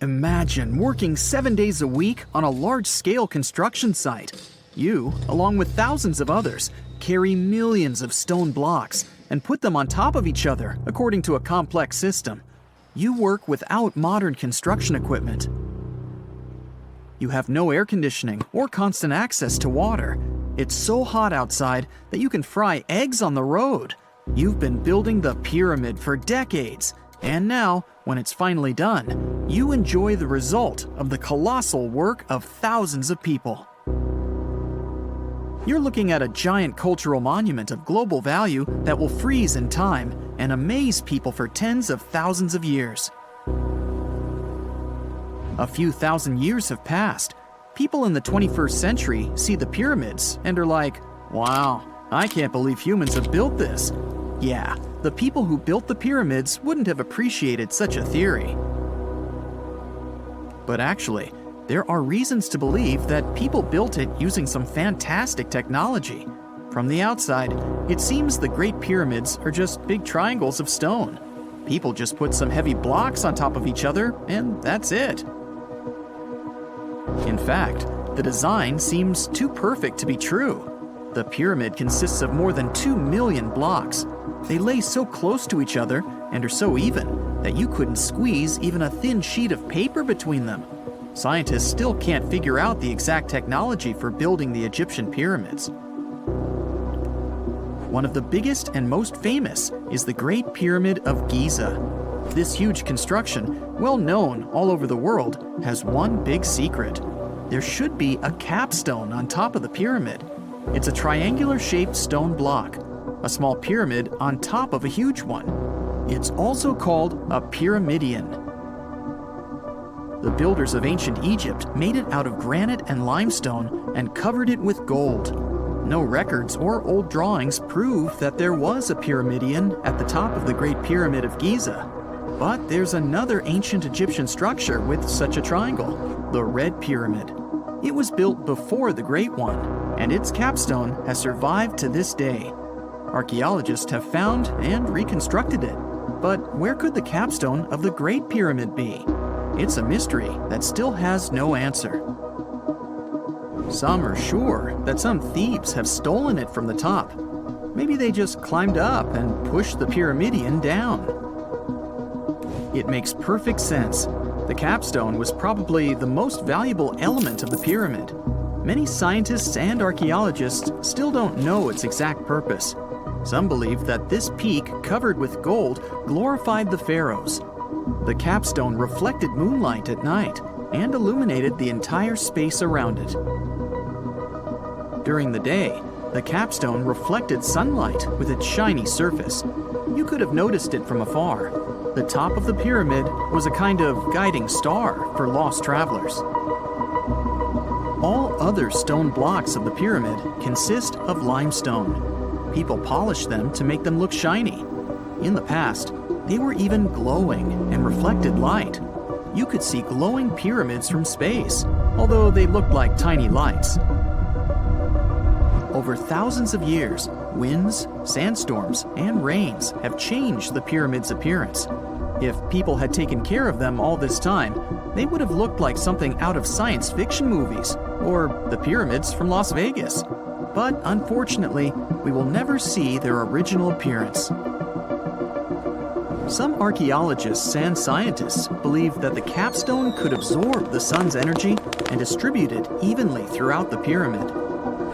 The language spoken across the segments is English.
Imagine working 7 days a week on a large-scale construction site. You, along with thousands of others, carry millions of stone blocks and put them on top of each other according to a complex system. You work without modern construction equipment. You have no air conditioning or constant access to water. It's so hot outside that you can fry eggs on the road. You've been building the pyramid for decades, and now, when it's finally done, you enjoy the result of the colossal work of thousands of people. You're looking at a giant cultural monument of global value that will freeze in time and amaze people for tens of thousands of years. A few thousand years have passed. People in the 21st century see the pyramids and are like, "Wow, I can't believe humans have built this." Yeah, the people who built the pyramids wouldn't have appreciated such a theory. But actually, there are reasons to believe that people built it using some fantastic technology. From the outside, it seems the Great Pyramids are just big triangles of stone. People just put some heavy blocks on top of each other, and that's it. In fact, the design seems too perfect to be true. The pyramid consists of more than 2 million blocks. They lay so close to each other and are so even that you couldn't squeeze even a thin sheet of paper between them. Scientists still can't figure out the exact technology for building the Egyptian pyramids. One of the biggest and most famous is the Great Pyramid of Giza. This huge construction, well known all over the world, has one big secret. There should be a capstone on top of the pyramid. It's a triangular-shaped stone block, a small pyramid on top of a huge one. It's also called a pyramidion. The builders of ancient Egypt made it out of granite and limestone and covered it with gold. No records or old drawings prove that there was a pyramidion at the top of the Great Pyramid of Giza. But there's another ancient Egyptian structure with such a triangle, the Red Pyramid. It was built before the Great One, and its capstone has survived to this day. Archaeologists have found and reconstructed it. But where could the capstone of the Great Pyramid be? It's a mystery that still has no answer. Some are sure that some thieves have stolen it from the top. Maybe they just climbed up and pushed the pyramidion down. It makes perfect sense. The capstone was probably the most valuable element of the pyramid. Many scientists and archaeologists still don't know its exact purpose. Some believe that this peak covered with gold glorified the pharaohs. The capstone reflected moonlight at night and illuminated the entire space around it. During the day, the capstone reflected sunlight with its shiny surface. You could have noticed it from afar. The top of the pyramid was a kind of guiding star for lost travelers. All other stone blocks of the pyramid consist of limestone. People polished them to make them look shiny. In the past, they were even glowing and reflected light. You could see glowing pyramids from space, although they looked like tiny lights. Over thousands of years, winds, sandstorms, and rains have changed the pyramid's appearance. If people had taken care of them all this time, they would have looked like something out of science fiction movies, or the pyramids from Las Vegas. But unfortunately, we will never see their original appearance. Some archaeologists and scientists believe that the capstone could absorb the sun's energy and distribute it evenly throughout the pyramid.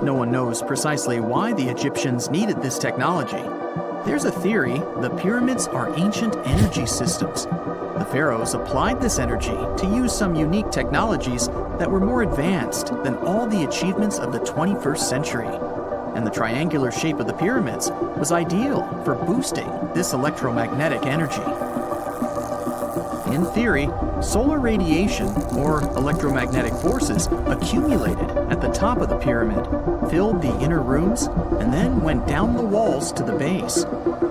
No one knows precisely why the Egyptians needed this technology. There's a theory the pyramids are ancient energy systems. The pharaohs applied this energy to use some unique technologies that were more advanced than all the achievements of the 21st century. And the triangular shape of the pyramids was ideal for boosting this electromagnetic energy. In theory, solar radiation, or electromagnetic forces, accumulated at the top of the pyramid, filled the inner rooms, and then went down the walls to the base.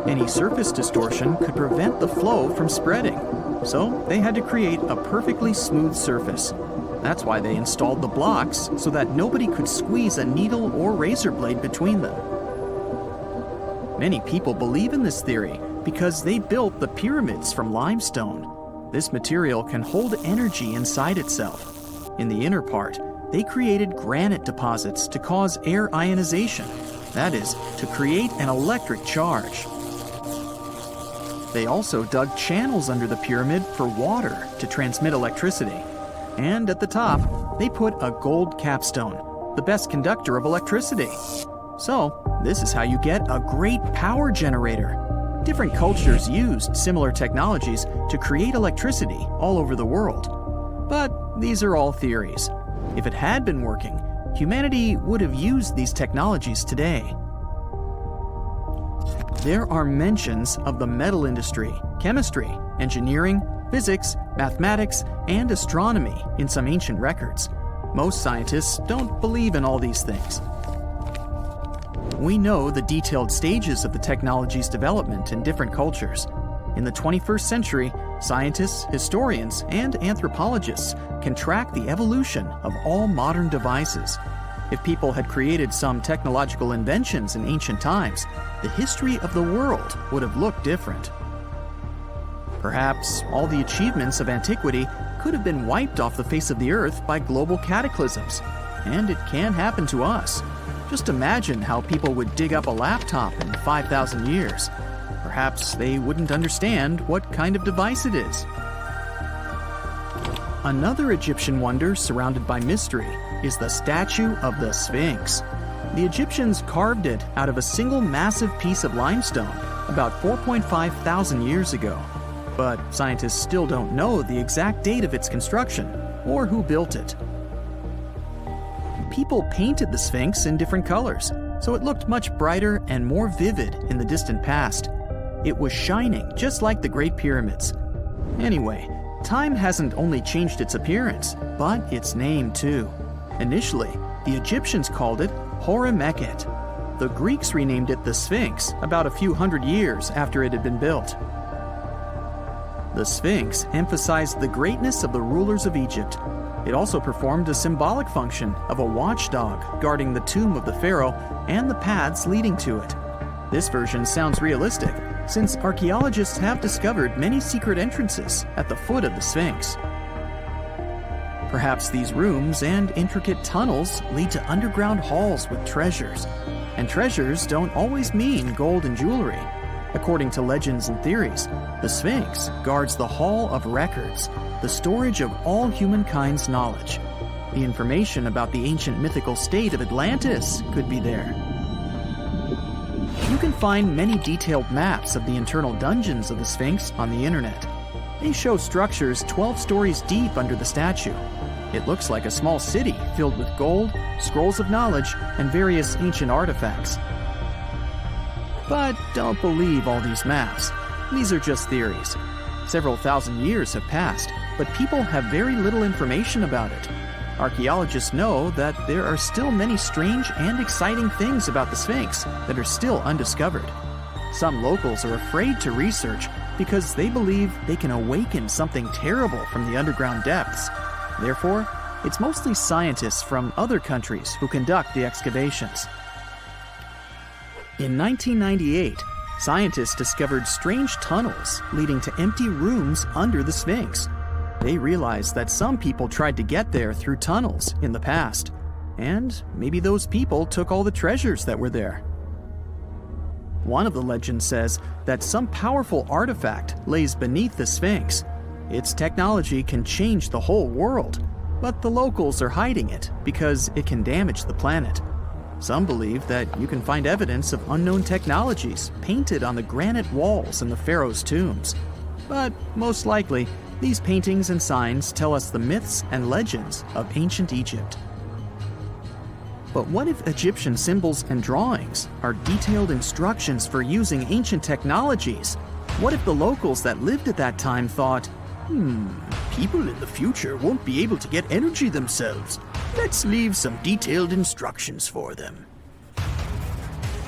Any surface distortion could prevent the flow from spreading, so they had to create a perfectly smooth surface. That's why they installed the blocks so that nobody could squeeze a needle or razor blade between them. Many people believe in this theory because they built the pyramids from limestone. This material can hold energy inside itself. In the inner part, they created granite deposits to cause air ionization, that is, to create an electric charge. They also dug channels under the pyramid for water to transmit electricity. And at the top, they put a gold capstone, the best conductor of electricity. So, this is how you get a great power generator. Different cultures used similar technologies to create electricity all over the world. But these are all theories. If it had been working, humanity would have used these technologies today. There are mentions of the metal industry, chemistry, engineering, physics, mathematics, and astronomy in some ancient records. Most scientists don't believe in all these things. We know the detailed stages of the technology's development in different cultures. In the 21st century, scientists, historians, and anthropologists can track the evolution of all modern devices. If people had created some technological inventions in ancient times, the history of the world would have looked different. Perhaps all the achievements of antiquity could have been wiped off the face of the earth by global cataclysms. And it can happen to us. Just imagine how people would dig up a laptop in 5,000 years. Perhaps they wouldn't understand what kind of device it is. Another Egyptian wonder surrounded by mystery is the statue of the Sphinx. The Egyptians carved it out of a single massive piece of limestone about 4.5 thousand years ago. But scientists still don't know the exact date of its construction or who built it. People painted the Sphinx in different colors, so it looked much brighter and more vivid in the distant past. It was shining just like the Great Pyramids. Anyway, time hasn't only changed its appearance, but its name too. Initially, the Egyptians called it Mekhet. The Greeks renamed it the Sphinx about a few hundred years after it had been built. The Sphinx emphasized the greatness of the rulers of Egypt. It also performed a symbolic function of a watchdog guarding the tomb of the Pharaoh and the paths leading to it. This version sounds realistic, since archaeologists have discovered many secret entrances at the foot of the Sphinx. Perhaps these rooms and intricate tunnels lead to underground halls with treasures. And treasures don't always mean gold and jewelry. According to legends and theories, the Sphinx guards the Hall of Records, the storage of all humankind's knowledge. The information about the ancient mythical state of Atlantis could be there. You can find many detailed maps of the internal dungeons of the Sphinx on the internet. They show structures 12 stories deep under the statue. It looks like a small city filled with gold, scrolls of knowledge, and various ancient artifacts. But don't believe all these maps. These are just theories. Several thousand years have passed, but people have very little information about it. Archaeologists know that there are still many strange and exciting things about the Sphinx that are still undiscovered. Some locals are afraid to research because they believe they can awaken something terrible from the underground depths. Therefore, it's mostly scientists from other countries who conduct the excavations. In 1998, scientists discovered strange tunnels leading to empty rooms under the Sphinx. They realized that some people tried to get there through tunnels in the past, and maybe those people took all the treasures that were there. One of the legends says that some powerful artifact lays beneath the Sphinx. Its technology can change the whole world, but the locals are hiding it because it can damage the planet. Some believe that you can find evidence of unknown technologies painted on the granite walls in the pharaoh's tombs. But most likely, these paintings and signs tell us the myths and legends of ancient Egypt. But what if Egyptian symbols and drawings are detailed instructions for using ancient technologies? What if the locals that lived at that time thought, people in the future won't be able to get energy themselves. Let's leave some detailed instructions for them.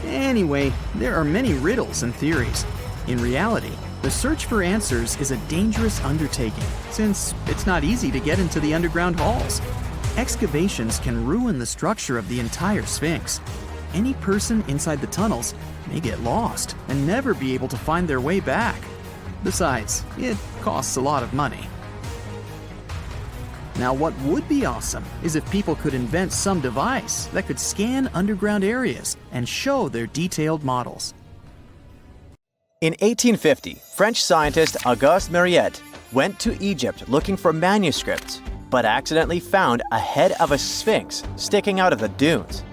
Anyway, there are many riddles and theories. In reality, the search for answers is a dangerous undertaking, since it's not easy to get into the underground halls. Excavations can ruin the structure of the entire Sphinx. Any person inside the tunnels may get lost and never be able to find their way back. Besides, it costs a lot of money. Now, what would be awesome is if people could invent some device that could scan underground areas and show their detailed models. In 1850, French scientist Auguste Mariette went to Egypt looking for manuscripts, but accidentally found a head of a sphinx sticking out of the dunes.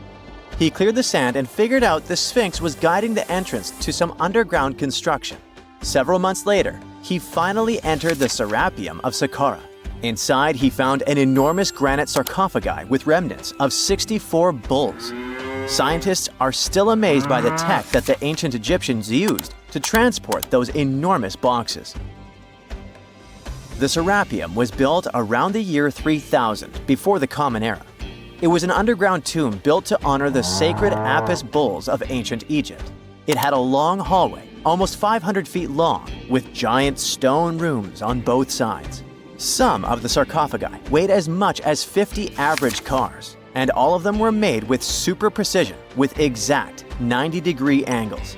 He cleared the sand and figured out the Sphinx was guiding the entrance to some underground construction. Several months later, he finally entered the Serapium of Sakara. Inside, he found an enormous granite sarcophagi with remnants of 64 bulls. Scientists are still amazed by the tech that the ancient Egyptians used to transport those enormous boxes. The Serapium was built around the year 3000 before the Common Era. It was an underground tomb built to honor the sacred Apis bulls of ancient Egypt. It had a long hallway, almost 500 feet long, with giant stone rooms on both sides. Some of the sarcophagi weighed as much as 50 average cars, and all of them were made with super precision, with exact 90-degree angles.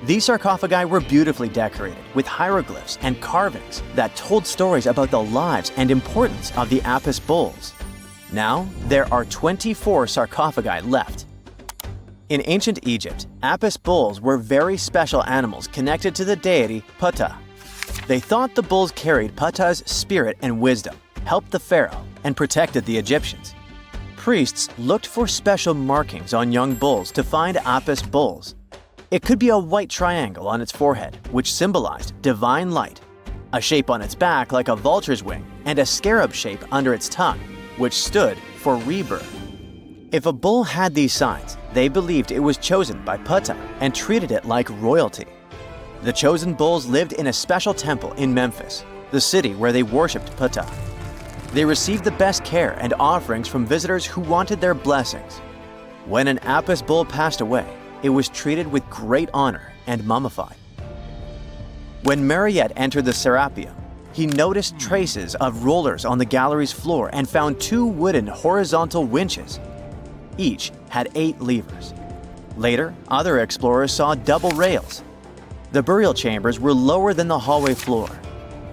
These sarcophagi were beautifully decorated with hieroglyphs and carvings that told stories about the lives and importance of the Apis bulls. Now, there are 24 sarcophagi left. In ancient Egypt, Apis bulls were very special animals connected to the deity Ptah. They thought the bulls carried Ptah's spirit and wisdom, helped the pharaoh, and protected the Egyptians. Priests looked for special markings on young bulls to find Apis bulls. It could be a white triangle on its forehead, which symbolized divine light, a shape on its back like a vulture's wing, and a scarab shape under its tongue, which stood for rebirth. If a bull had these signs, they believed it was chosen by Ptah and treated it like royalty. The chosen bulls lived in a special temple in Memphis, the city where they worshipped Ptah. They received the best care and offerings from visitors who wanted their blessings. When an Apis bull passed away, it was treated with great honor and mummified. When Mariette entered the Serapium, he noticed traces of rollers on the gallery's floor and found 2 wooden horizontal winches. Each had 8 levers. Later, other explorers saw double rails. The burial chambers were lower than the hallway floor.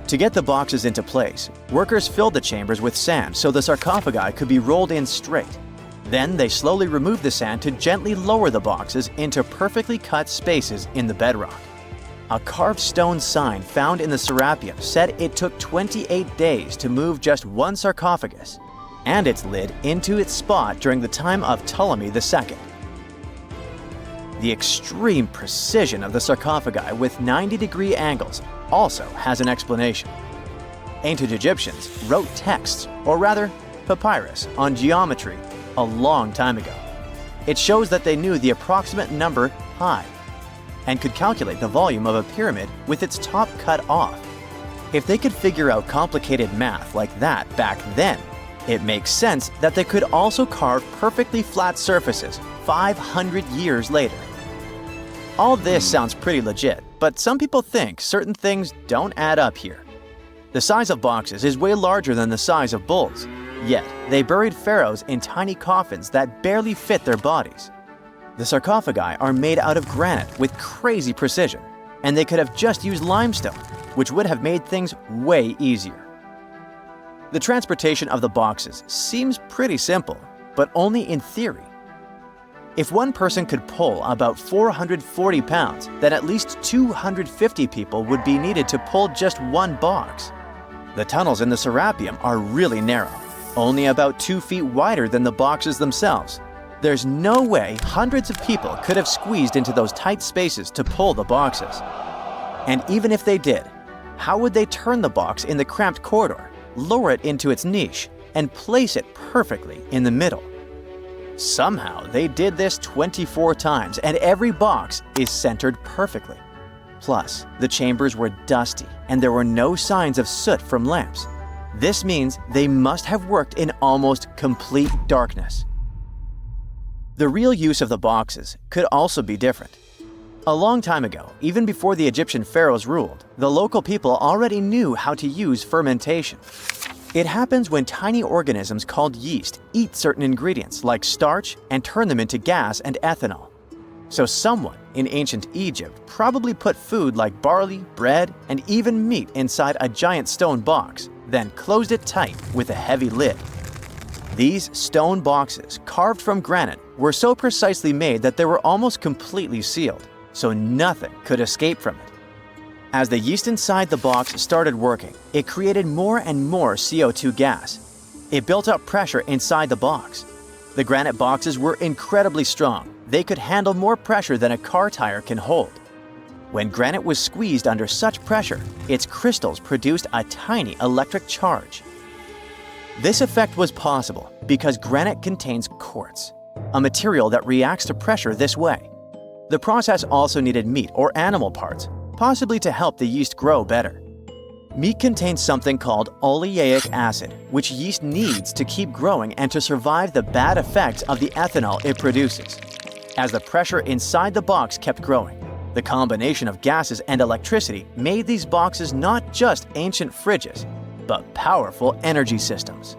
To get the boxes into place, workers filled the chambers with sand so the sarcophagi could be rolled in straight. Then they slowly removed the sand to gently lower the boxes into perfectly cut spaces in the bedrock. A carved stone sign found in the Serapium said it took 28 days to move just one sarcophagus and its lid into its spot during the time of Ptolemy II. The extreme precision of the sarcophagi with 90-degree angles also has an explanation. Ancient Egyptians wrote texts, or rather, papyrus, on geometry a long time ago. It shows that they knew the approximate number pi and could calculate the volume of a pyramid with its top cut off. If they could figure out complicated math like that back then, it makes sense that they could also carve perfectly flat surfaces 500 years later. All this sounds pretty legit, but some people think certain things don't add up here. The size of boxes is way larger than the size of bulls, yet they buried pharaohs in tiny coffins that barely fit their bodies. The sarcophagi are made out of granite with crazy precision, and they could have just used limestone, which would have made things way easier. The transportation of the boxes seems pretty simple, but only in theory. If one person could pull about 440 pounds, then at least 250 people would be needed to pull just one box. The tunnels in the Serapium are really narrow, only about 2 feet wider than the boxes themselves. There's no way hundreds of people could have squeezed into those tight spaces to pull the boxes. And even if they did, how would they turn the box in the cramped corridor, lower it into its niche, and place it perfectly in the middle? Somehow, they did this 24 times, and every box is centered perfectly. Plus, the chambers were dusty, and there were no signs of soot from lamps. This means they must have worked in almost complete darkness. The real use of the boxes could also be different. A long time ago, even before the Egyptian pharaohs ruled, the local people already knew how to use fermentation. It happens when tiny organisms called yeast eat certain ingredients like starch and turn them into gas and ethanol. So someone in ancient Egypt probably put food like barley, bread, and even meat inside a giant stone box, then closed it tight with a heavy lid. These stone boxes, carved from granite, were so precisely made that they were almost completely sealed, so nothing could escape from it. As the yeast inside the box started working, it created more and more CO2 gas. It built up pressure inside the box. The granite boxes were incredibly strong. They could handle more pressure than a car tire can hold. When granite was squeezed under such pressure, its crystals produced a tiny electric charge. This effect was possible because granite contains quartz, a material that reacts to pressure this way. The process also needed meat or animal parts, possibly to help the yeast grow better. Meat contains something called oleic acid, which yeast needs to keep growing and to survive the bad effects of the ethanol it produces. As the pressure inside the box kept growing, the combination of gases and electricity made these boxes not just ancient fridges, but powerful energy systems.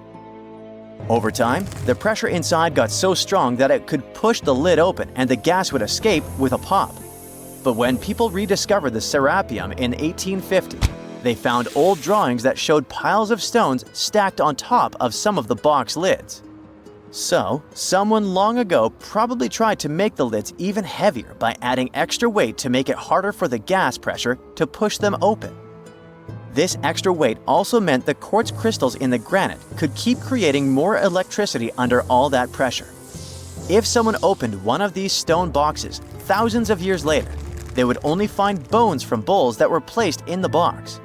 Over time, the pressure inside got so strong that it could push the lid open and the gas would escape with a pop. But when people rediscovered the Serapium in 1850, they found old drawings that showed piles of stones stacked on top of some of the box lids. So, someone long ago probably tried to make the lids even heavier by adding extra weight to make it harder for the gas pressure to push them open. This extra weight also meant the quartz crystals in the granite could keep creating more electricity under all that pressure. If someone opened one of these stone boxes thousands of years later, they would only find bones from bulls that were placed in the box.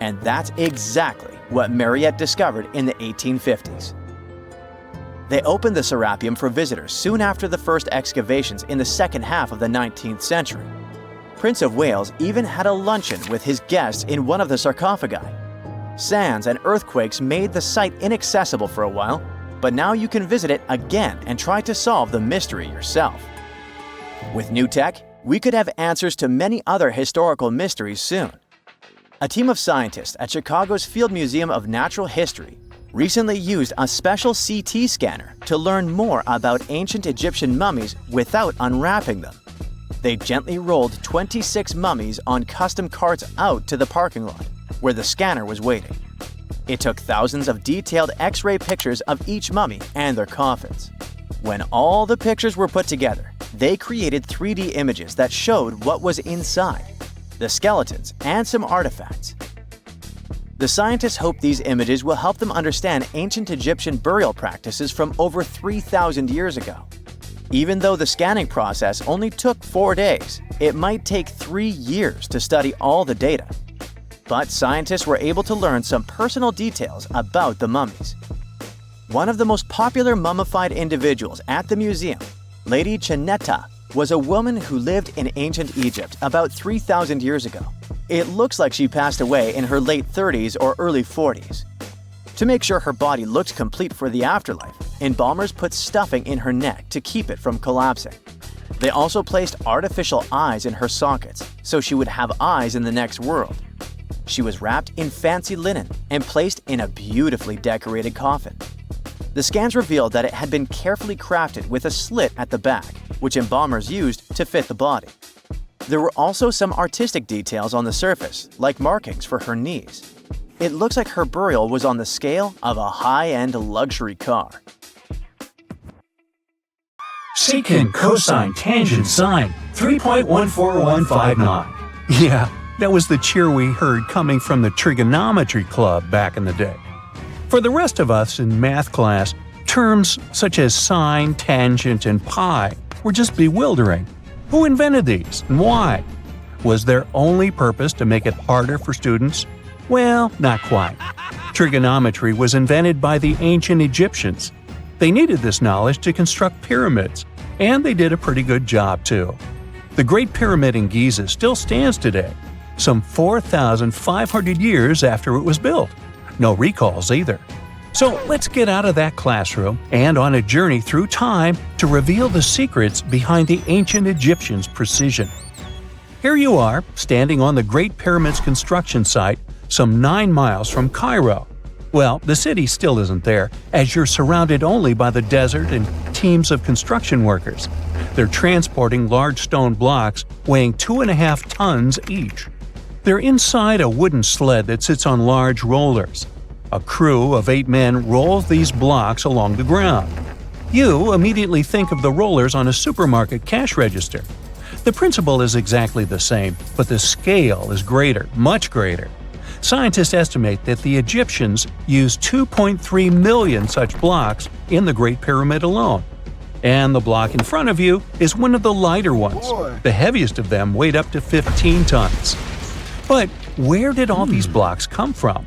And that's exactly what Mariette discovered in the 1850s. They opened the Serapium for visitors soon after the first excavations in the second half of the 19th century. Prince of Wales even had a luncheon with his guests in one of the sarcophagi. Sands and earthquakes made the site inaccessible for a while, but now you can visit it again and try to solve the mystery yourself. With new tech, we could have answers to many other historical mysteries soon. A team of scientists at Chicago's Field Museum of Natural History recently used a special CT scanner to learn more about ancient Egyptian mummies without unwrapping them. They gently rolled 26 mummies on custom carts out to the parking lot, where the scanner was waiting. It took thousands of detailed X-ray pictures of each mummy and their coffins. When all the pictures were put together, they created 3D images that showed what was inside, the skeletons, and some artifacts. The scientists hope these images will help them understand ancient Egyptian burial practices from over 3,000 years ago. Even though the scanning process only took 4 days, it might take 3 years to study all the data. But scientists were able to learn some personal details about the mummies. One of the most popular mummified individuals at the museum, Lady Chineta, was a woman who lived in ancient Egypt about 3,000 years ago. It looks like she passed away in her late 30s or early 40s. To make sure her body looked complete for the afterlife, embalmers put stuffing in her neck to keep it from collapsing. They also placed artificial eyes in her sockets, so she would have eyes in the next world. She was wrapped in fancy linen and placed in a beautifully decorated coffin. The scans revealed that it had been carefully crafted with a slit at the back, which embalmers used to fit the body. There were also some artistic details on the surface, like markings for her knees. It looks like her burial was on the scale of a high-end luxury car. Secant cosine tangent sine 3.14159. Yeah, that was the cheer we heard coming from the trigonometry club back in the day. For the rest of us in math class, terms such as sine, tangent, and pi were just bewildering. Who invented these and why? Was their only purpose to make it harder for students? Well, not quite. Trigonometry was invented by the ancient Egyptians. They needed this knowledge to construct pyramids, and they did a pretty good job too. The Great Pyramid in Giza still stands today, some 4,500 years after it was built. No recalls either. So let's get out of that classroom and on a journey through time to reveal the secrets behind the ancient Egyptians' precision. Here you are, standing on the Great Pyramid's construction site, some 9 miles from Cairo. Well, the city still isn't there, as you're surrounded only by the desert and teams of construction workers. They're transporting large stone blocks weighing 2.5 tons each. They're inside a wooden sled that sits on large rollers. A crew of 8 men rolls these blocks along the ground. You immediately think of the rollers on a supermarket cash register. The principle is exactly the same, but the scale is greater, much greater. Scientists estimate that the Egyptians used 2.3 million such blocks in the Great Pyramid alone. And the block in front of you is one of the lighter ones. The heaviest of them weighed up to 15 tons. But where did all these blocks come from?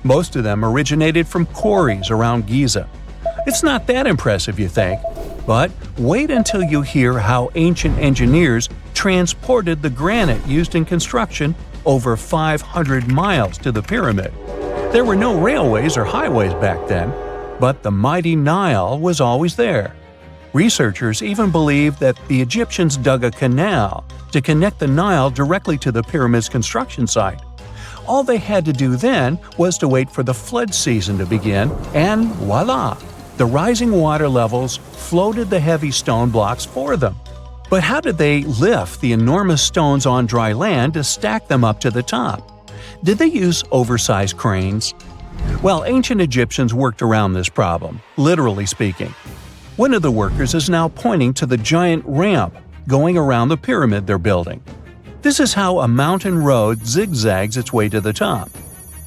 Most of them originated from quarries around Giza. It's not that impressive, you think, but wait until you hear how ancient engineers transported the granite used in construction over 500 miles to the pyramid. There were no railways or highways back then, but the mighty Nile was always there. Researchers even believe that the Egyptians dug a canal to connect the Nile directly to the pyramid's construction site. All they had to do then was to wait for the flood season to begin, and voila! The rising water levels floated the heavy stone blocks for them. But how did they lift the enormous stones on dry land to stack them up to the top? Did they use oversized cranes? Well, ancient Egyptians worked around this problem, literally speaking. One of the workers is now pointing to the giant ramp going around the pyramid they're building. This is how a mountain road zigzags its way to the top.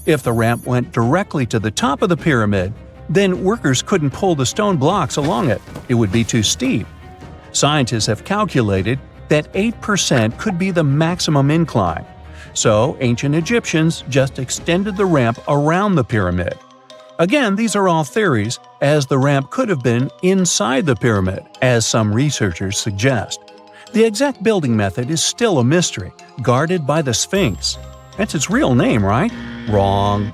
If the ramp went directly to the top of the pyramid, then workers couldn't pull the stone blocks along it. It would be too steep. Scientists have calculated that 8% could be the maximum incline. So ancient Egyptians just extended the ramp around the pyramid. Again, these are all theories, as the ramp could have been inside the pyramid, as some researchers suggest. The exact building method is still a mystery, guarded by the Sphinx. That's its real name, right? Wrong.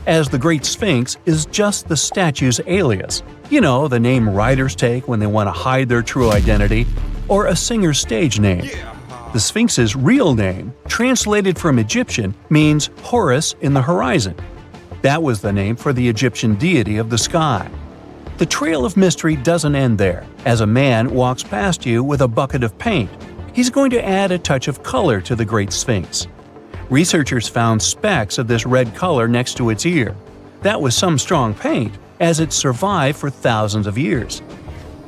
As the Great Sphinx is just the statue's alias. You know, the name writers take when they want to hide their true identity, or a singer's stage name. The Sphinx's real name, translated from Egyptian, means Horus in the horizon. That was the name for the Egyptian deity of the sky. The trail of mystery doesn't end there. As a man walks past you with a bucket of paint, he's going to add a touch of color to the Great Sphinx. Researchers found specks of this red color next to its ear. That was some strong paint, as it survived for thousands of years.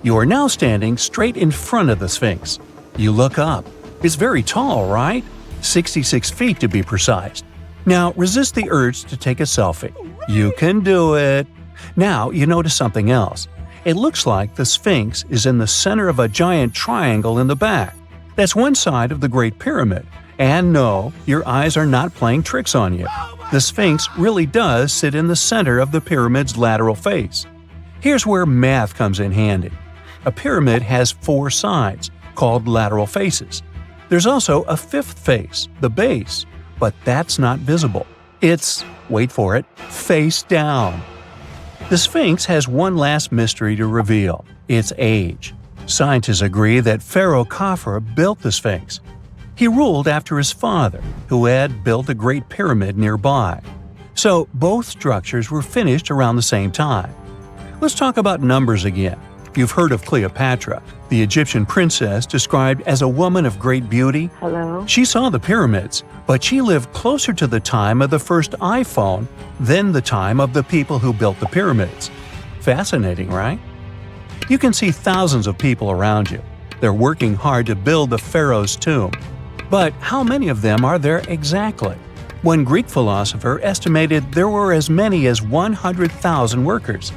You are now standing straight in front of the Sphinx. You look up. It's very tall, right? 66 feet to be precise. Now resist the urge to take a selfie. You can do it. Now you notice something else. It looks like the Sphinx is in the center of a giant triangle in the back. That's one side of the Great Pyramid. And no, your eyes are not playing tricks on you. The Sphinx really does sit in the center of the pyramid's lateral face. Here's where math comes in handy. A pyramid has 4 sides, called lateral faces. There's also a 5th face, the base, but that's not visible. It's, wait for it, face down. The Sphinx has one last mystery to reveal: its age. Scientists agree that Pharaoh Khafre built the Sphinx. He ruled after his father, who had built a great pyramid nearby. So both structures were finished around the same time. Let's talk about numbers again. You've heard of Cleopatra, the Egyptian princess described as a woman of great beauty. Hello? She saw the pyramids, but she lived closer to the time of the first iPhone than the time of the people who built the pyramids. Fascinating, right? You can see thousands of people around you. They're working hard to build the pharaoh's tomb. But how many of them are there exactly? One Greek philosopher estimated there were as many as 100,000 workers.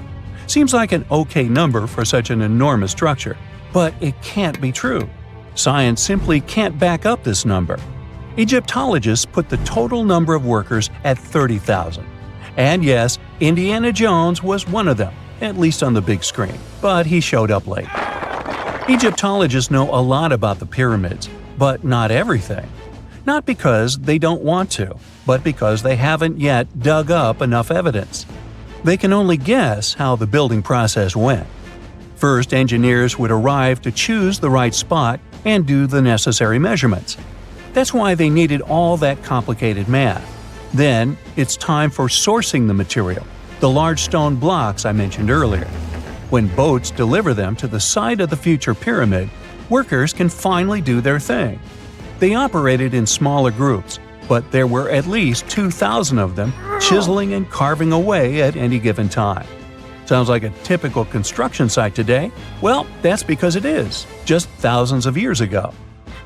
Seems like an okay number for such an enormous structure, but it can't be true. Science simply can't back up this number. Egyptologists put the total number of workers at 30,000. And yes, Indiana Jones was one of them, at least on the big screen, but he showed up late. Egyptologists know a lot about the pyramids, but not everything. Not because they don't want to, but because they haven't yet dug up enough evidence. They can only guess how the building process went. First, engineers would arrive to choose the right spot and do the necessary measurements. That's why they needed all that complicated math. Then, it's time for sourcing the material, the large stone blocks I mentioned earlier. When boats deliver them to the site of the future pyramid, workers can finally do their thing. They operated in smaller groups, but there were at least 2,000 of them chiseling and carving away at any given time. Sounds like a typical construction site today? Well, that's because it is, just thousands of years ago.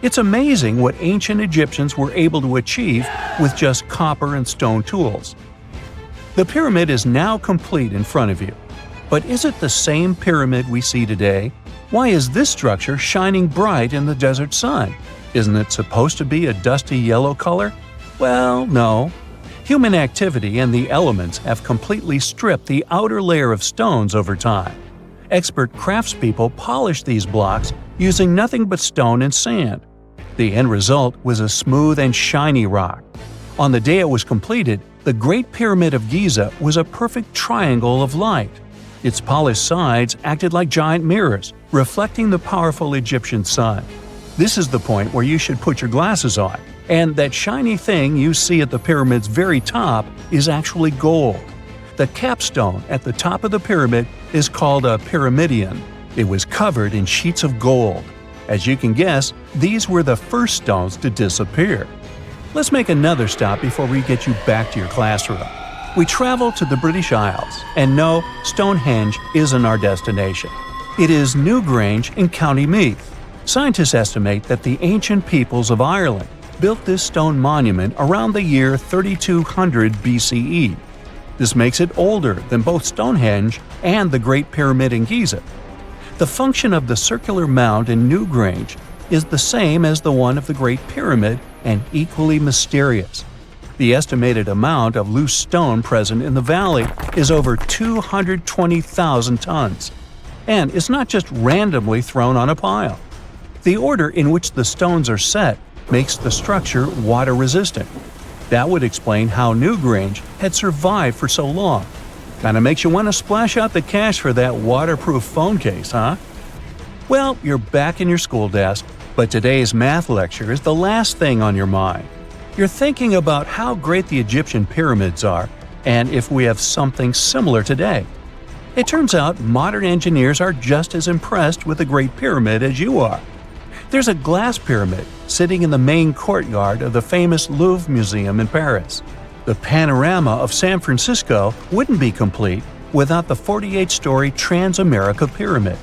It's amazing what ancient Egyptians were able to achieve with just copper and stone tools. The pyramid is now complete in front of you. But is it the same pyramid we see today? Why is this structure shining bright in the desert sun? Isn't it supposed to be a dusty yellow color? Well, no. Human activity and the elements have completely stripped the outer layer of stones over time. Expert craftspeople polished these blocks using nothing but stone and sand. The end result was a smooth and shiny rock. On the day it was completed, the Great Pyramid of Giza was a perfect triangle of light. Its polished sides acted like giant mirrors, reflecting the powerful Egyptian sun. This is the point where you should put your glasses on, and that shiny thing you see at the pyramid's very top is actually gold. The capstone at the top of the pyramid is called a pyramidion. It was covered in sheets of gold. As you can guess, these were the first stones to disappear. Let's make another stop before we get you back to your classroom. We travel to the British Isles, and no, Stonehenge isn't our destination. It is Newgrange in County Meath. Scientists estimate that the ancient peoples of Ireland built this stone monument around the year 3200 BCE. This makes it older than both Stonehenge and the Great Pyramid in Giza. The function of the circular mound in Newgrange is the same as the one of the Great Pyramid and equally mysterious. The estimated amount of loose stone present in the valley is over 220,000 tons. And it's not just randomly thrown on a pile. The order in which the stones are set makes the structure water-resistant. That would explain how Newgrange had survived for so long. Kinda makes you want to splash out the cash for that waterproof phone case, huh? Well, you're back in your school desk, but today's math lecture is the last thing on your mind. You're thinking about how great the Egyptian pyramids are, and if we have something similar today. It turns out modern engineers are just as impressed with the Great Pyramid as you are. There's a glass pyramid sitting in the main courtyard of the famous Louvre Museum in Paris. The panorama of San Francisco wouldn't be complete without the 48-story Transamerica Pyramid.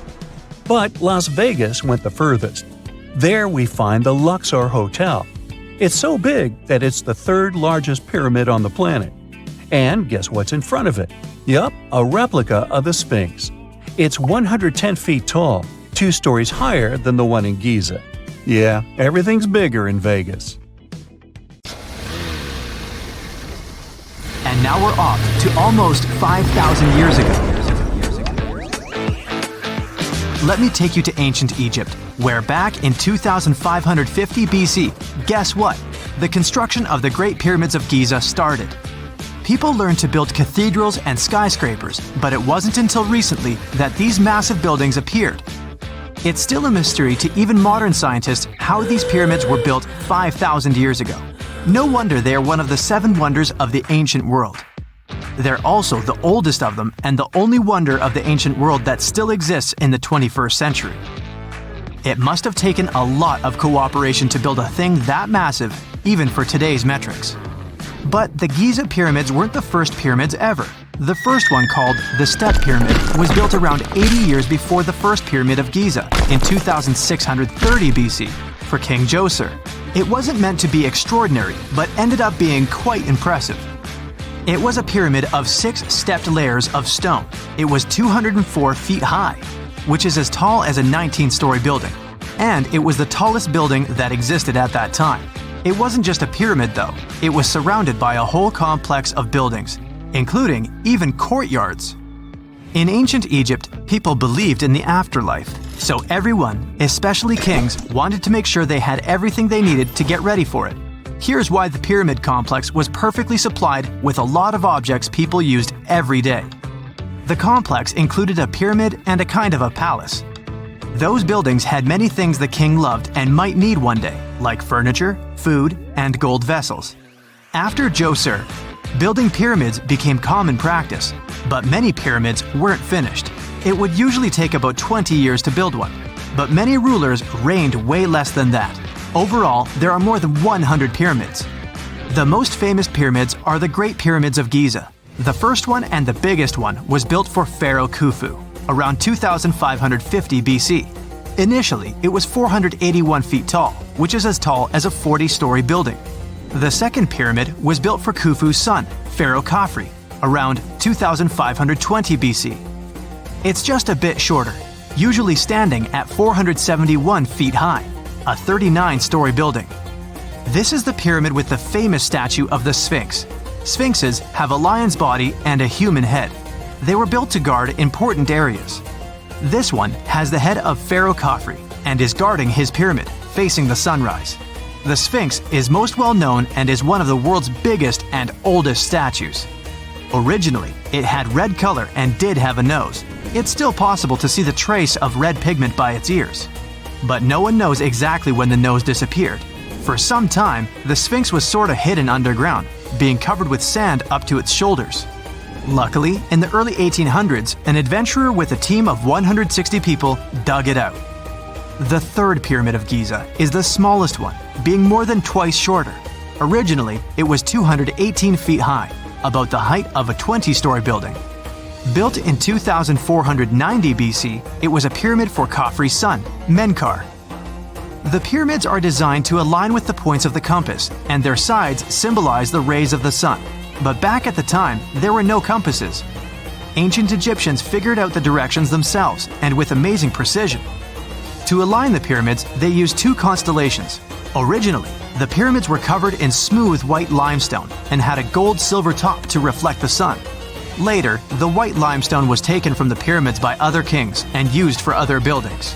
But Las Vegas went the furthest. There we find the Luxor Hotel. It's so big that it's the third largest pyramid on the planet. And guess what's in front of it? Yup, a replica of the Sphinx. It's 110 feet tall, 2 stories higher than the one in Giza. Yeah, everything's bigger in Vegas. And now we're off to almost 5,000 years ago. Let me take you to ancient Egypt, where back in 2550 BC, guess what? The construction of the Great Pyramids of Giza started. People learned to build cathedrals and skyscrapers, but it wasn't until recently that these massive buildings appeared. It's still a mystery to even modern scientists how these pyramids were built 5,000 years ago. No wonder they are one of the 7 wonders of the ancient world. They're also the oldest of them and the only wonder of the ancient world that still exists in the 21st century. It must have taken a lot of cooperation to build a thing that massive, even for today's metrics. But the Giza pyramids weren't the first pyramids ever. The first one, called the Step Pyramid, was built around 80 years before the first pyramid of Giza, in 2630 BC, for King Djoser. It wasn't meant to be extraordinary, but ended up being quite impressive. It was a pyramid of 6 stepped layers of stone. It was 204 feet high, which is as tall as a 19-story building. And it was the tallest building that existed at that time. It wasn't just a pyramid though, it was surrounded by a whole complex of buildings, including even courtyards. In ancient Egypt, people believed in the afterlife, so everyone, especially kings, wanted to make sure they had everything they needed to get ready for it. Here's why the pyramid complex was perfectly supplied with a lot of objects people used every day. The complex included a pyramid and a kind of a palace. Those buildings had many things the king loved and might need one day, like furniture, food, and gold vessels. After Djoser, building pyramids became common practice, but many pyramids weren't finished. It would usually take about 20 years to build one. but many rulers reigned way less than that. Overall, there are more than 100 pyramids. The most famous pyramids are the Great Pyramids of Giza. The first one and the biggest one was built for Pharaoh Khufu, around 2550 BC. Initially, it was 481 feet tall, which is as tall as a 40-story building. The second pyramid was built for Khufu's son, Pharaoh Khafre, around 2520 BC. It's just a bit shorter, usually standing at 471 feet high, a 39-story building. This is the pyramid with the famous statue of the Sphinx. Sphinxes have a lion's body and a human head. They were built to guard important areas. This one has the head of Pharaoh Khafre and is guarding his pyramid, facing the sunrise. The Sphinx is most well known and is one of the world's biggest and oldest statues. Originally, it had red color and did have a nose. It's still possible to see the trace of red pigment by its ears. But no one knows exactly when the nose disappeared. For some time, the Sphinx was sort of hidden underground, being covered with sand up to its shoulders. Luckily, in the early 1800s, an adventurer with a team of 160 people dug it out. The third pyramid of Giza is the smallest one, being more than twice shorter. Originally, it was 218 feet high, about the height of a 20-story building. Built in 2490 BC, it was a pyramid for Khafre's son, Menkaure. The pyramids are designed to align with the points of the compass, and their sides symbolize the rays of the sun. But back at the time, there were no compasses. Ancient Egyptians figured out the directions themselves, and with amazing precision. To align the pyramids, they used two constellations. Originally, the pyramids were covered in smooth white limestone and had a gold-silver top to reflect the sun. Later, the white limestone was taken from the pyramids by other kings and used for other buildings.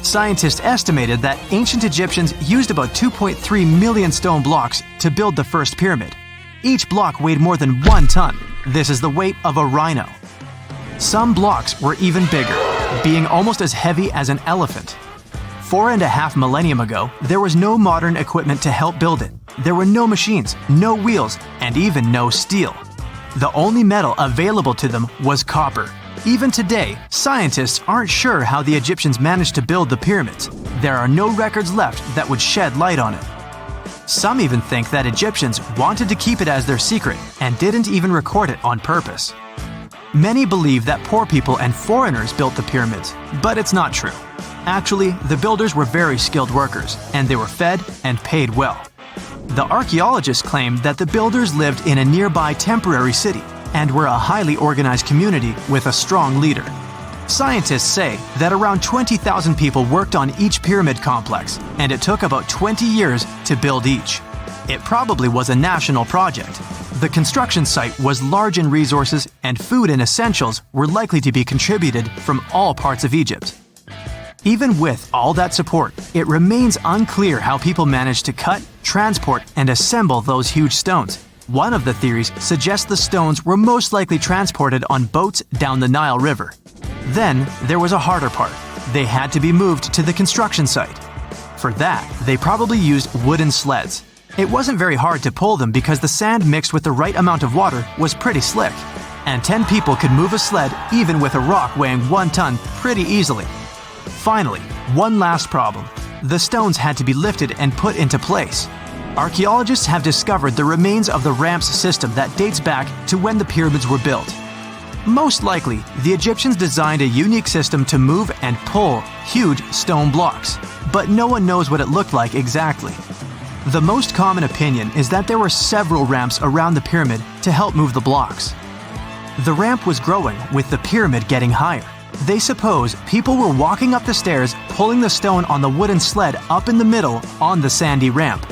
Scientists estimated that ancient Egyptians used about 2.3 million stone blocks to build the first pyramid. Each block weighed more than 1 ton. This is the weight of a rhino. Some blocks were even bigger, being almost as heavy as an elephant. 4.5 millennium ago, there was no modern equipment to help build it. There were no machines, no wheels, and even no steel. The only metal available to them was copper. Even today, scientists aren't sure how the Egyptians managed to build the pyramids. There are no records left that would shed light on it. Some even think that Egyptians wanted to keep it as their secret and didn't even record it on purpose. Many believe that poor people and foreigners built the pyramids, but it's not true. Actually, the builders were very skilled workers, and they were fed and paid well. The archaeologists claim that the builders lived in a nearby temporary city and were a highly organized community with a strong leader. Scientists say that around 20,000 people worked on each pyramid complex, and it took about 20 years to build each. It probably was a national project. The construction site was large in resources, and food and essentials were likely to be contributed from all parts of Egypt. Even with all that support, it remains unclear how people managed to cut, transport, and assemble those huge stones. One of the theories suggests the stones were most likely transported on boats down the Nile River. Then, there was a harder part. They had to be moved to the construction site. For that, they probably used wooden sleds. It wasn't very hard to pull them because the sand mixed with the right amount of water was pretty slick. And 10 people could move a sled even with a rock weighing 1 ton pretty easily. Finally, one last problem. The stones had to be lifted and put into place. Archaeologists have discovered the remains of the ramps system that dates back to when the pyramids were built. Most likely, the Egyptians designed a unique system to move and pull huge stone blocks, but no one knows what it looked like exactly. The most common opinion is that there were several ramps around the pyramid to help move the blocks. The ramp was growing with the pyramid getting higher. They suppose people were walking up the stairs, pulling the stone on the wooden sled up in the middle on the sandy ramp.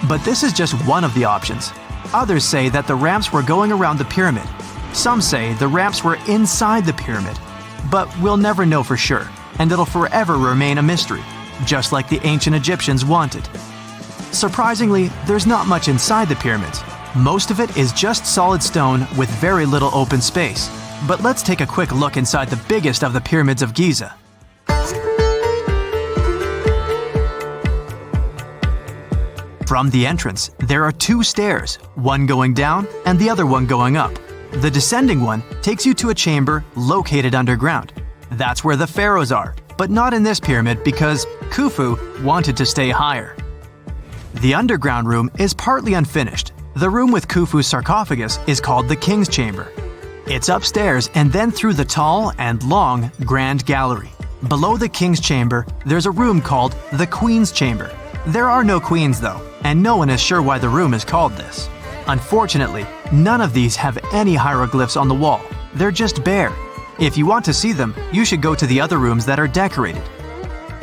But this is just one of the options. Others say that the ramps were going around the pyramid. Some say the ramps were inside the pyramid. But we'll never know for sure, and it'll forever remain a mystery, just like the ancient Egyptians wanted. Surprisingly, there's not much inside the pyramids. Most of it is just solid stone with very little open space. But let's take a quick look inside the biggest of the pyramids of Giza. From the entrance, there are 2 stairs, one going down and the other one going up. The descending one takes you to a chamber located underground. That's where the pharaohs are, but not in this pyramid because Khufu wanted to stay higher. The underground room is partly unfinished. The room with Khufu's sarcophagus is called the King's Chamber. It's upstairs and then through the tall and long Grand Gallery. Below the King's Chamber, there's a room called the Queen's Chamber. There are no queens though, and no one is sure why the room is called this. Unfortunately, none of these have any hieroglyphs on the wall. They're just bare. If you want to see them, you should go to the other rooms that are decorated.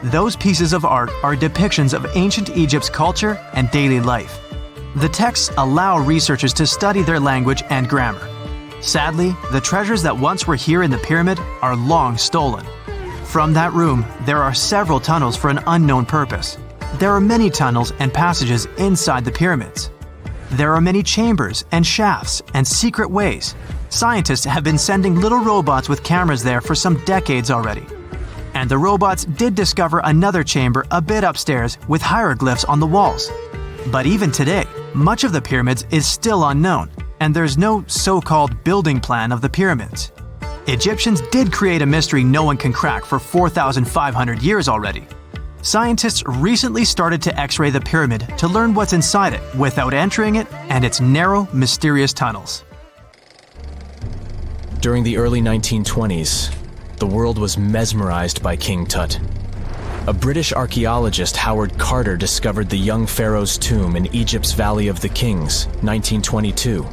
Those pieces of art are depictions of ancient Egypt's culture and daily life. The texts allow researchers to study their language and grammar. Sadly, the treasures that once were here in the pyramid are long stolen. From that room, there are several tunnels for an unknown purpose. There are many tunnels and passages inside the pyramids. There are many chambers and shafts and secret ways. Scientists have been sending little robots with cameras there for some decades already. And the robots did discover another chamber a bit upstairs with hieroglyphs on the walls. But even today, much of the pyramids is still unknown, and there's no so-called building plan of the pyramids. Egyptians did create a mystery no one can crack for 4,500 years already. Scientists recently started to X-ray the pyramid to learn what's inside it without entering it and its narrow, mysterious tunnels. During the early 1920s, the world was mesmerized by King Tut. A British archaeologist, Howard Carter, discovered the young pharaoh's tomb in Egypt's Valley of the Kings, 1922.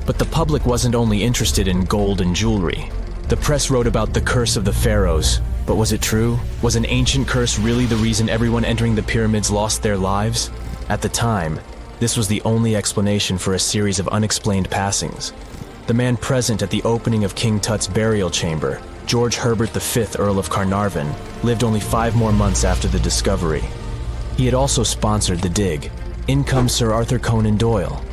But the public wasn't only interested in gold and jewelry. The press wrote about the curse of the pharaohs. But was it true? Was an ancient curse really the reason everyone entering the pyramids lost their lives? At the time, this was the only explanation for a series of unexplained passings. The man present at the opening of King Tut's burial chamber, George Herbert V, Earl of Carnarvon, lived only 5 more months after the discovery. He had also sponsored the dig. In comes Sir Arthur Conan Doyle.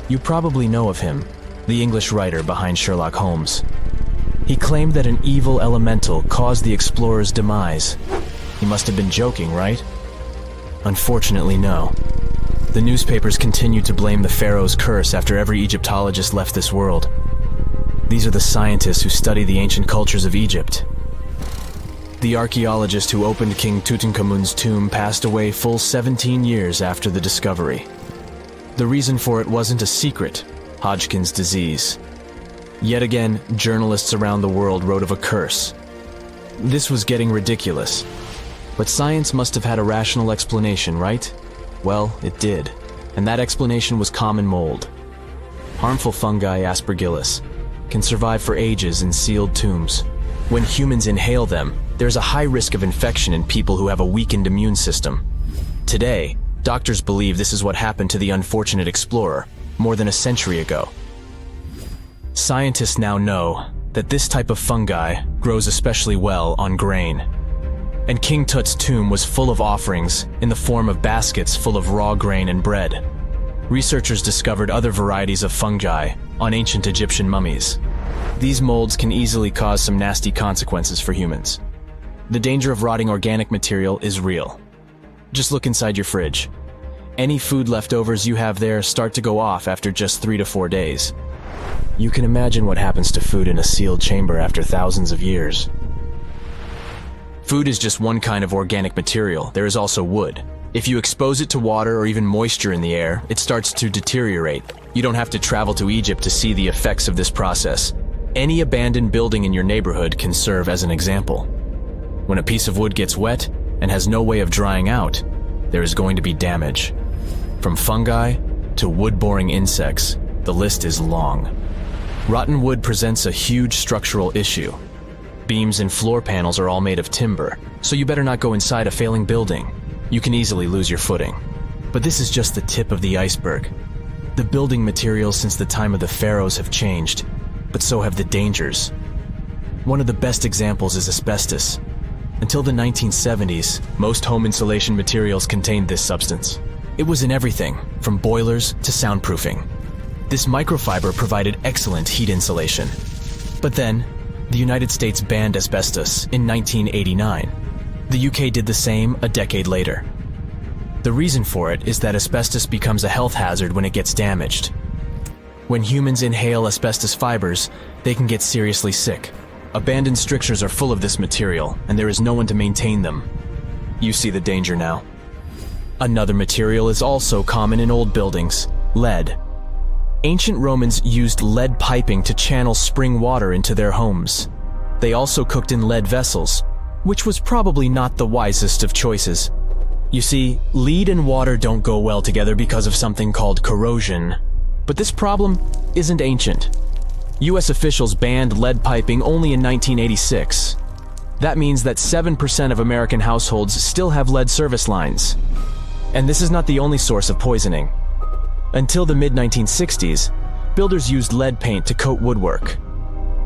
You probably know of him, the English writer behind Sherlock Holmes. He claimed that an evil elemental caused the explorer's demise. He must have been joking, right? Unfortunately, no. The newspapers continued to blame the pharaoh's curse after every Egyptologist left this world. These are the scientists who study the ancient cultures of Egypt. The archaeologist who opened King Tutankhamun's tomb passed away full 17 years after the discovery. The reason for it wasn't a secret: Hodgkin's disease. Yet again, journalists around the world wrote of a curse. This was getting ridiculous. But science must have had a rational explanation, right? Well, it did. And that explanation was common mold. Harmful fungi, Aspergillus, can survive for ages in sealed tombs. When humans inhale them, there's a high risk of infection in people who have a weakened immune system. Today, doctors believe this is what happened to the unfortunate explorer more than a century ago. Scientists now know that this type of fungi grows especially well on grain. And King Tut's tomb was full of offerings in the form of baskets full of raw grain and bread. Researchers discovered other varieties of fungi on ancient Egyptian mummies. These molds can easily cause some nasty consequences for humans. The danger of rotting organic material is real. Just look inside your fridge. Any food leftovers you have there start to go off after just 3 to 4 days. You can imagine what happens to food in a sealed chamber after thousands of years. Food is just one kind of organic material. There is also wood. If you expose it to water or even moisture in the air, it starts to deteriorate. You don't have to travel to Egypt to see the effects of this process. Any abandoned building in your neighborhood can serve as an example. When a piece of wood gets wet and has no way of drying out, there is going to be damage. From fungi to wood-boring insects, the list is long. Rotten wood presents a huge structural issue. Beams and floor panels are all made of timber, so you better not go inside a failing building. You can easily lose your footing. But this is just the tip of the iceberg. The building materials since the time of the pharaohs have changed, but so have the dangers. One of the best examples is asbestos. Until the 1970s, most home insulation materials contained this substance. It was in everything, from boilers to soundproofing. This microfiber provided excellent heat insulation. But then, the United States banned asbestos in 1989. The UK did the same a decade later. The reason for it is that asbestos becomes a health hazard when it gets damaged. When humans inhale asbestos fibers, they can get seriously sick. Abandoned strictures are full of this material, and there is no one to maintain them. You see the danger now. Another material is also common in old buildings: lead. Ancient Romans used lead piping to channel spring water into their homes. They also cooked in lead vessels, which was probably not the wisest of choices. You see, lead and water don't go well together because of something called corrosion. But this problem isn't ancient. US officials banned lead piping only in 1986. That means that 7% of American households still have lead service lines. And this is not the only source of poisoning. Until the mid-1960s, builders used lead paint to coat woodwork.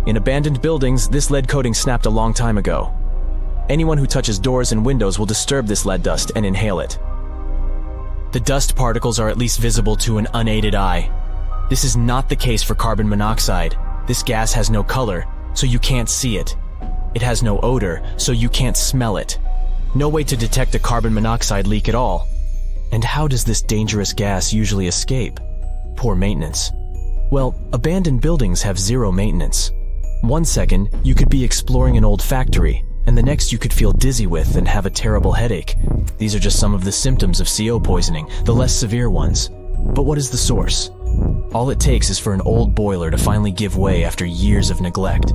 In abandoned buildings, this lead coating snapped a long time ago. Anyone who touches doors and windows will disturb this lead dust and inhale it. The dust particles are at least visible to an unaided eye. This is not the case for carbon monoxide. This gas has no color, so you can't see it. It has no odor, so you can't smell it. No way to detect a carbon monoxide leak at all. And how does this dangerous gas usually escape? Poor maintenance. Well, abandoned buildings have zero maintenance. 1 second, you could be exploring an old factory, and the next you could feel dizzy with and have a terrible headache. These are just some of the symptoms of CO poisoning, the less severe ones. But what is the source? All it takes is for an old boiler to finally give way after years of neglect.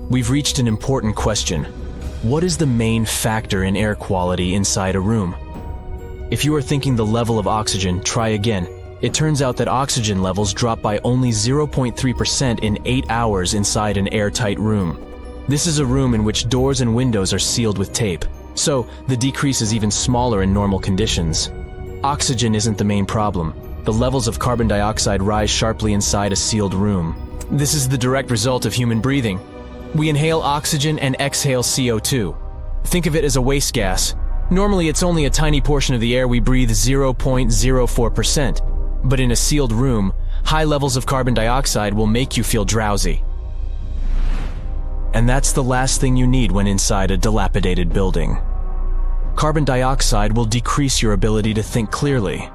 We've reached an important question. What is the main factor in air quality inside a room? If you are thinking the level of oxygen, try again. It turns out that oxygen levels drop by only 0.3% in 8 hours inside an airtight room. This is a room in which doors and windows are sealed with tape, so the decrease is even smaller in normal conditions. Oxygen isn't the main problem. The levels of carbon dioxide rise sharply inside a sealed room. This is the direct result of human breathing. We inhale oxygen and exhale CO2. Think of it as a waste gas. Normally it's only a tiny portion of the air we breathe, 0.04%. But in a sealed room, high levels of carbon dioxide will make you feel drowsy. And that's the last thing you need when inside a dilapidated building. Carbon dioxide will decrease your ability to think clearly.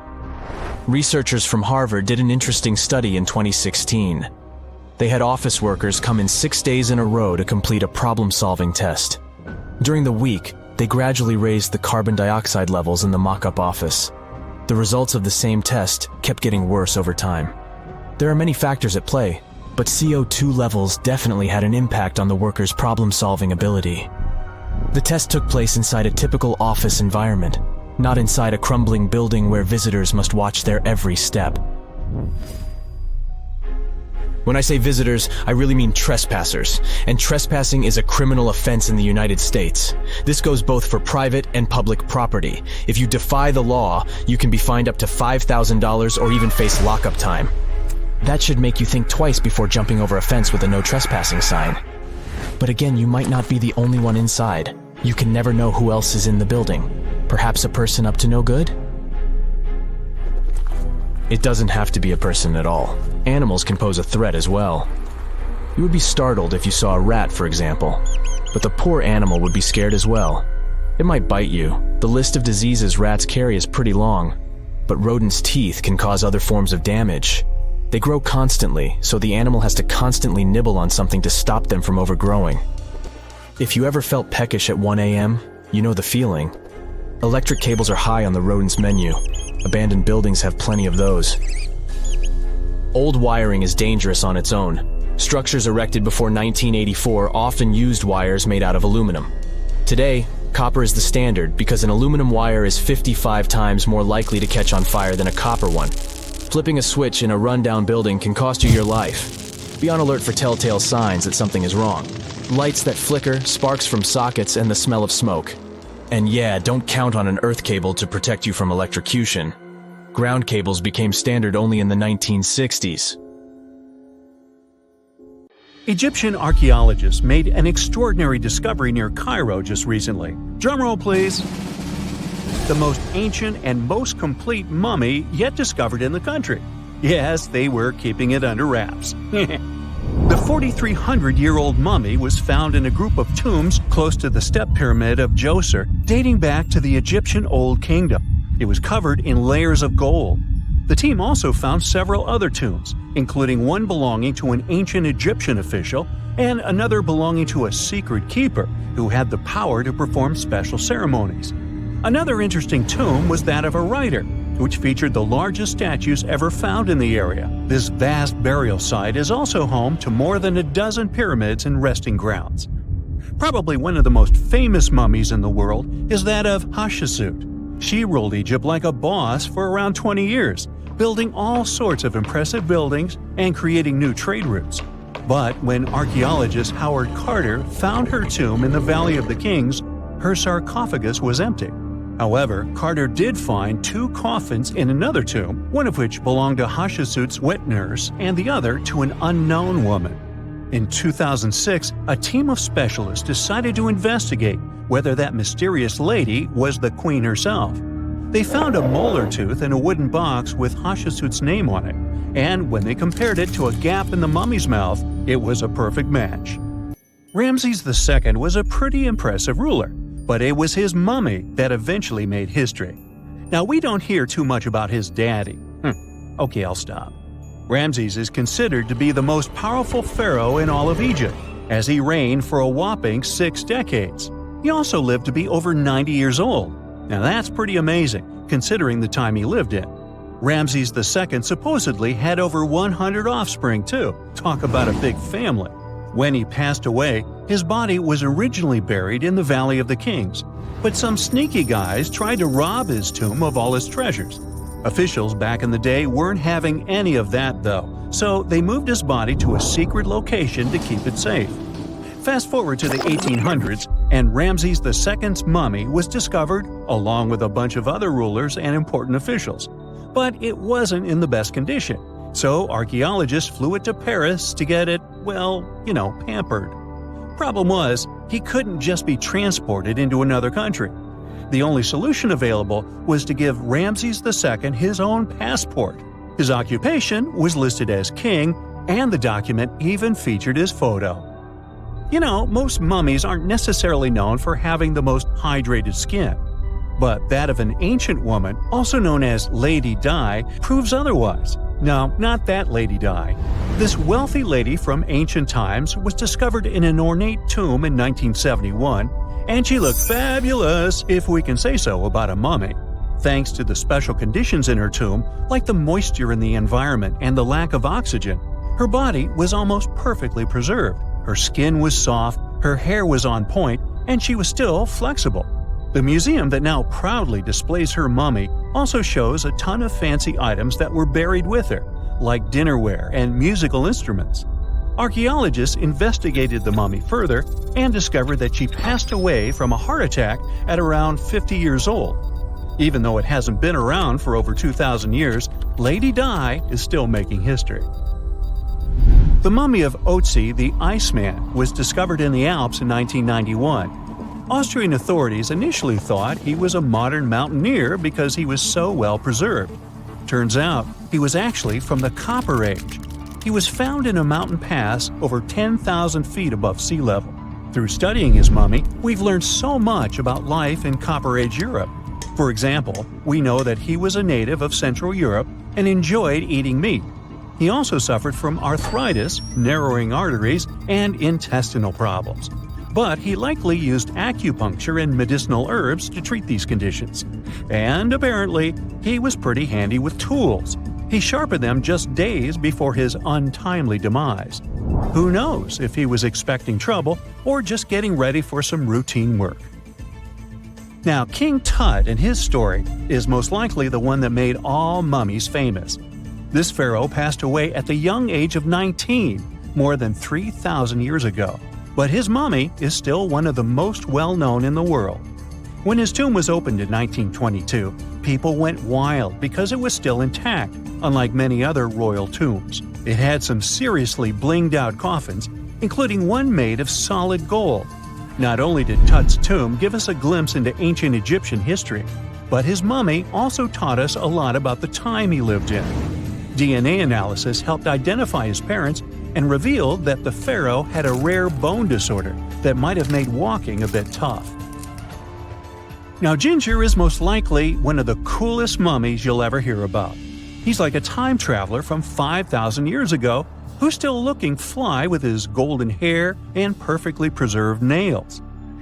Researchers from Harvard did an interesting study in 2016. They had office workers come in 6 days in a row to complete a problem-solving test. During the week, they gradually raised the carbon dioxide levels in the mock-up office. The results of the same test kept getting worse over time. There are many factors at play, but CO2 levels definitely had an impact on the workers' problem-solving ability. The test took place inside a typical office environment, not inside a crumbling building where visitors must watch their every step. When I say visitors, I really mean trespassers, and trespassing is a criminal offense in the United States. This goes both for private and public property. If you defy the law, you can be fined up to $5,000 or even face lockup time. That should make you think twice before jumping over a fence with a no trespassing sign. But again, you might not be the only one inside. You can never know who else is in the building. Perhaps a person up to no good? It doesn't have to be a person at all. Animals can pose a threat as well. You would be startled if you saw a rat, for example. But the poor animal would be scared as well. It might bite you. The list of diseases rats carry is pretty long. But rodents' teeth can cause other forms of damage. They grow constantly, so the animal has to constantly nibble on something to stop them from overgrowing. If you ever felt peckish at 1 a.m., you know the feeling. Electric cables are high on the rodents' menu. Abandoned buildings have plenty of those. Old wiring is dangerous on its own. Structures erected before 1984 often used wires made out of aluminum. Today, copper is the standard because an aluminum wire is 55 times more likely to catch on fire than a copper one. Flipping a switch in a rundown building can cost you your life. Be on alert for telltale signs that something is wrong. Lights that flicker, sparks from sockets, and the smell of smoke. And yeah, don't count on an earth cable to protect you from electrocution. Ground cables became standard only in the 1960s. Egyptian archaeologists made an extraordinary discovery near Cairo just recently. Drumroll, please. The most ancient and most complete mummy yet discovered in the country. Yes, they were keeping it under wraps. The 4,300-year-old mummy was found in a group of tombs close to the step pyramid of Djoser, dating back to the Egyptian Old Kingdom. It was covered in layers of gold. The team also found several other tombs, including one belonging to an ancient Egyptian official and another belonging to a secret keeper who had the power to perform special ceremonies. Another interesting tomb was that of a writer, which featured the largest statues ever found in the area. This vast burial site is also home to more than a dozen pyramids and resting grounds. Probably one of the most famous mummies in the world is that of Hatshepsut. She ruled Egypt like a boss for around 20 years, building all sorts of impressive buildings and creating new trade routes. But when archaeologist Howard Carter found her tomb in the Valley of the Kings, her sarcophagus was empty. However, Carter did find 2 coffins in another tomb, one of which belonged to Hatshepsut's wet nurse and the other to an unknown woman. In 2006, a team of specialists decided to investigate whether that mysterious lady was the queen herself. They found a molar tooth in a wooden box with Hatshepsut's name on it, and when they compared it to a gap in the mummy's mouth, it was a perfect match. Ramses II was a pretty impressive ruler, but it was his mummy that eventually made history. Now, we don't hear too much about his daddy. Okay, I'll stop. Ramses is considered to be the most powerful pharaoh in all of Egypt, as he reigned for a whopping 6 decades. He also lived to be over 90 years old. Now that's pretty amazing, considering the time he lived in. Ramses II supposedly had over 100 offspring too. Talk about a big family. When he passed away, his body was originally buried in the Valley of the Kings, but some sneaky guys tried to rob his tomb of all his treasures. Officials back in the day weren't having any of that though, so they moved his body to a secret location to keep it safe. Fast forward to the 1800s, and Ramses II's mummy was discovered along with a bunch of other rulers and important officials. But it wasn't in the best condition, so archaeologists flew it to Paris to get it, pampered. Problem was, he couldn't just be transported into another country. The only solution available was to give Ramses II his own passport. His occupation was listed as king, and the document even featured his photo. Most mummies aren't necessarily known for having the most hydrated skin. But that of an ancient woman, also known as Lady Di, proves otherwise. No, not that Lady Di. This wealthy lady from ancient times was discovered in an ornate tomb in 1971, and she looked fabulous, if we can say so about a mummy. Thanks to the special conditions in her tomb, like the moisture in the environment and the lack of oxygen, her body was almost perfectly preserved. Her skin was soft, her hair was on point, and she was still flexible. The museum that now proudly displays her mummy also shows a ton of fancy items that were buried with her, like dinnerware and musical instruments. Archaeologists investigated the mummy further and discovered that she passed away from a heart attack at around 50 years old. Even though it hasn't been around for over 2,000 years, Lady Di is still making history. The mummy of Oetzi, the Iceman, was discovered in the Alps in 1991. Austrian authorities initially thought he was a modern mountaineer because he was so well preserved. Turns out, he was actually from the Copper Age. He was found in a mountain pass over 10,000 feet above sea level. Through studying his mummy, we've learned so much about life in Copper Age Europe. For example, we know that he was a native of Central Europe and enjoyed eating meat. He also suffered from arthritis, narrowing arteries, and intestinal problems. But he likely used acupuncture and medicinal herbs to treat these conditions. And apparently, he was pretty handy with tools. He sharpened them just days before his untimely demise. Who knows if he was expecting trouble or just getting ready for some routine work. Now, King Tut and his story is most likely the one that made all mummies famous. This pharaoh passed away at the young age of 19, more than 3,000 years ago. But his mummy is still one of the most well-known in the world. When his tomb was opened in 1922, people went wild because it was still intact, unlike many other royal tombs. It had some seriously blinged-out coffins, including one made of solid gold. Not only did Tut's tomb give us a glimpse into ancient Egyptian history, but his mummy also taught us a lot about the time he lived in. DNA analysis helped identify his parents and revealed that the pharaoh had a rare bone disorder that might have made walking a bit tough. Now, Ginger is most likely one of the coolest mummies you'll ever hear about. He's like a time traveler from 5,000 years ago who's still looking fly with his golden hair and perfectly preserved nails.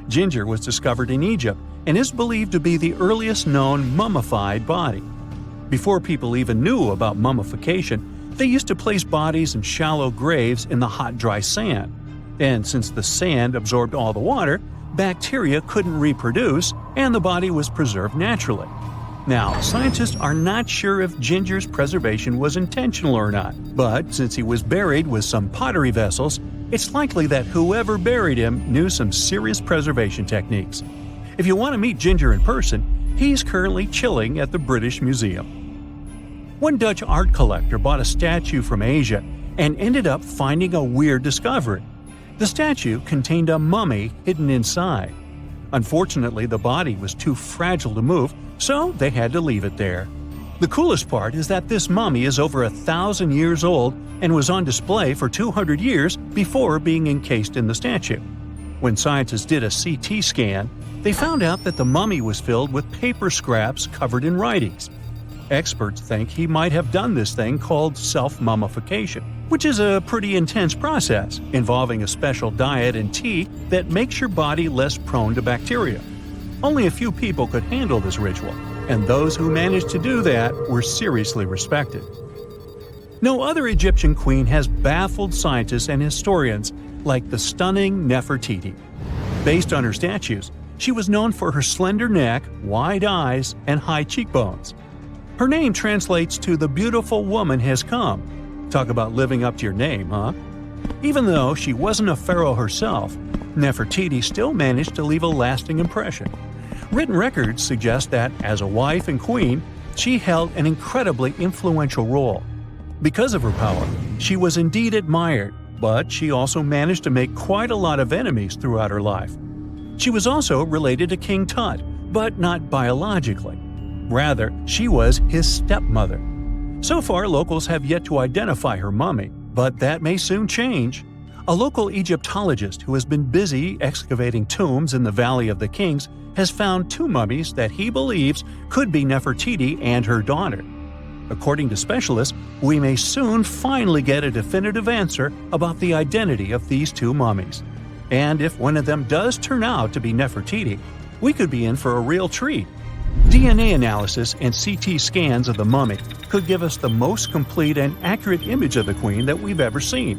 Ginger was discovered in Egypt and is believed to be the earliest known mummified body. Before people even knew about mummification, they used to place bodies in shallow graves in the hot, dry sand. And since the sand absorbed all the water, bacteria couldn't reproduce and the body was preserved naturally. Now, scientists are not sure if Ginger's preservation was intentional or not, but since he was buried with some pottery vessels, it's likely that whoever buried him knew some serious preservation techniques. If you want to meet Ginger in person, he's currently chilling at the British Museum. One Dutch art collector bought a statue from Asia and ended up finding a weird discovery. The statue contained a mummy hidden inside. Unfortunately, the body was too fragile to move, so they had to leave it there. The coolest part is that this mummy is over 1,000 years old and was on display for 200 years before being encased in the statue. When scientists did a CT scan, they found out that the mummy was filled with paper scraps covered in writings. Experts think he might have done this thing called self-mummification, which is a pretty intense process involving a special diet and tea that makes your body less prone to bacteria. Only a few people could handle this ritual, and those who managed to do that were seriously respected. No other Egyptian queen has baffled scientists and historians like the stunning Nefertiti. Based on her statues, she was known for her slender neck, wide eyes, and high cheekbones. Her name translates to "the beautiful woman has come." Talk about living up to your name, huh? Even though she wasn't a pharaoh herself, Nefertiti still managed to leave a lasting impression. Written records suggest that, as a wife and queen, she held an incredibly influential role. Because of her power, she was indeed admired, but she also managed to make quite a lot of enemies throughout her life. She was also related to King Tut, but not biologically. Rather, she was his stepmother. So far, locals have yet to identify her mummy, but that may soon change. A local Egyptologist who has been busy excavating tombs in the Valley of the Kings has found two mummies that he believes could be Nefertiti and her daughter. According to specialists, we may soon finally get a definitive answer about the identity of these two mummies. And if one of them does turn out to be Nefertiti, we could be in for a real treat. DNA analysis and CT scans of the mummy could give us the most complete and accurate image of the queen that we've ever seen.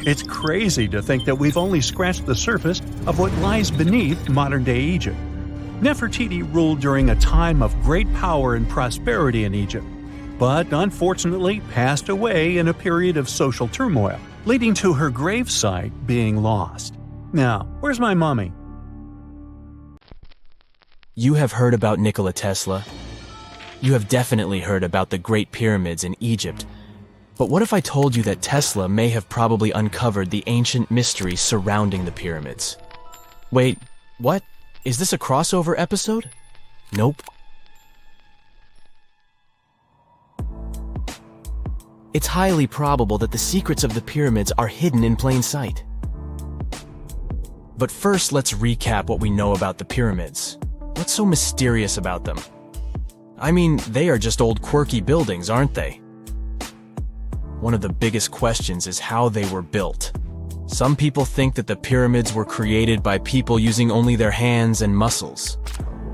It's crazy to think that we've only scratched the surface of what lies beneath modern-day Egypt. Nefertiti ruled during a time of great power and prosperity in Egypt, but unfortunately passed away in a period of social turmoil, leading to her gravesite being lost. Now, where's my mummy? You have heard about Nikola Tesla. You have definitely heard about the Great Pyramids in Egypt. But what if I told you that Tesla may have probably uncovered the ancient mystery surrounding the pyramids? Wait, what? Is this a crossover episode? Nope. It's highly probable that the secrets of the pyramids are hidden in plain sight. But first, let's recap what we know about the pyramids. What's so mysterious about them? I mean, they are just old quirky buildings, aren't they? One of the biggest questions is how they were built. Some people think that the pyramids were created by people using only their hands and muscles.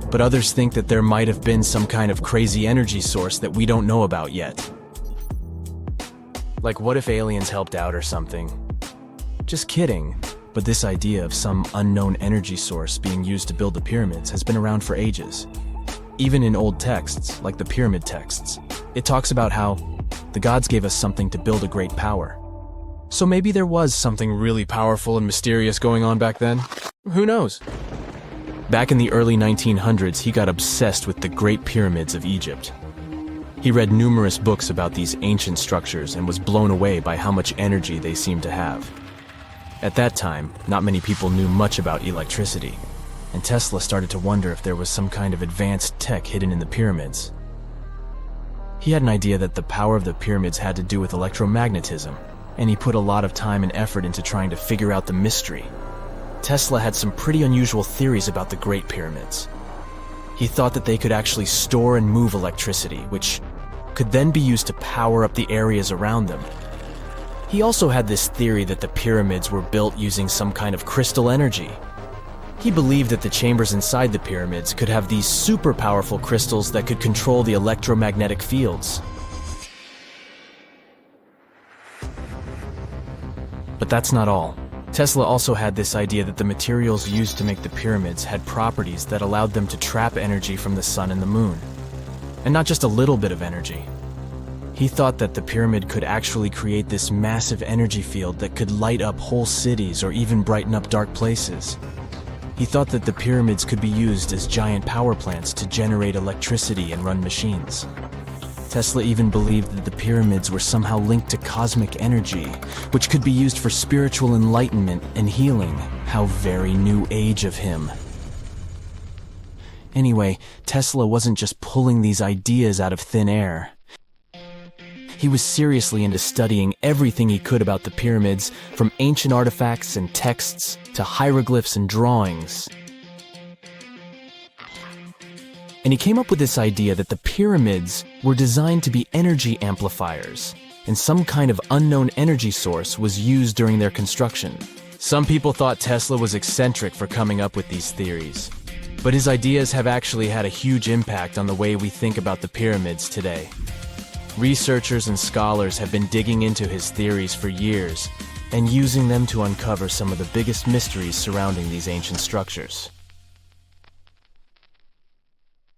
But others think that there might have been some kind of crazy energy source that we don't know about yet. Like, what if aliens helped out or something? Just kidding. But this idea of some unknown energy source being used to build the pyramids has been around for ages. Even in old texts, like the pyramid texts, it talks about how the gods gave us something to build a great power. So maybe there was something really powerful and mysterious going on back then? Who knows? Back in the early 1900s, he got obsessed with the Great Pyramids of Egypt. He read numerous books about these ancient structures and was blown away by how much energy they seemed to have. At that time, not many people knew much about electricity, and Tesla started to wonder if there was some kind of advanced tech hidden in the pyramids. He had an idea that the power of the pyramids had to do with electromagnetism, and he put a lot of time and effort into trying to figure out the mystery. Tesla had some pretty unusual theories about the Great Pyramids. He thought that they could actually store and move electricity, which could then be used to power up the areas around them. He also had this theory that the pyramids were built using some kind of crystal energy. He believed that the chambers inside the pyramids could have these super powerful crystals that could control the electromagnetic fields. But that's not all. Tesla also had this idea that the materials used to make the pyramids had properties that allowed them to trap energy from the sun and the moon. And not just a little bit of energy. He thought that the pyramid could actually create this massive energy field that could light up whole cities or even brighten up dark places. He thought that the pyramids could be used as giant power plants to generate electricity and run machines. Tesla even believed that the pyramids were somehow linked to cosmic energy, which could be used for spiritual enlightenment and healing. How very new age of him. Anyway, Tesla wasn't just pulling these ideas out of thin air. He was seriously into studying everything he could about the pyramids, from ancient artifacts and texts to hieroglyphs and drawings. And he came up with this idea that the pyramids were designed to be energy amplifiers, and some kind of unknown energy source was used during their construction. Some people thought Tesla was eccentric for coming up with these theories, but his ideas have actually had a huge impact on the way we think about the pyramids today. Researchers and scholars have been digging into his theories for years and using them to uncover some of the biggest mysteries surrounding these ancient structures.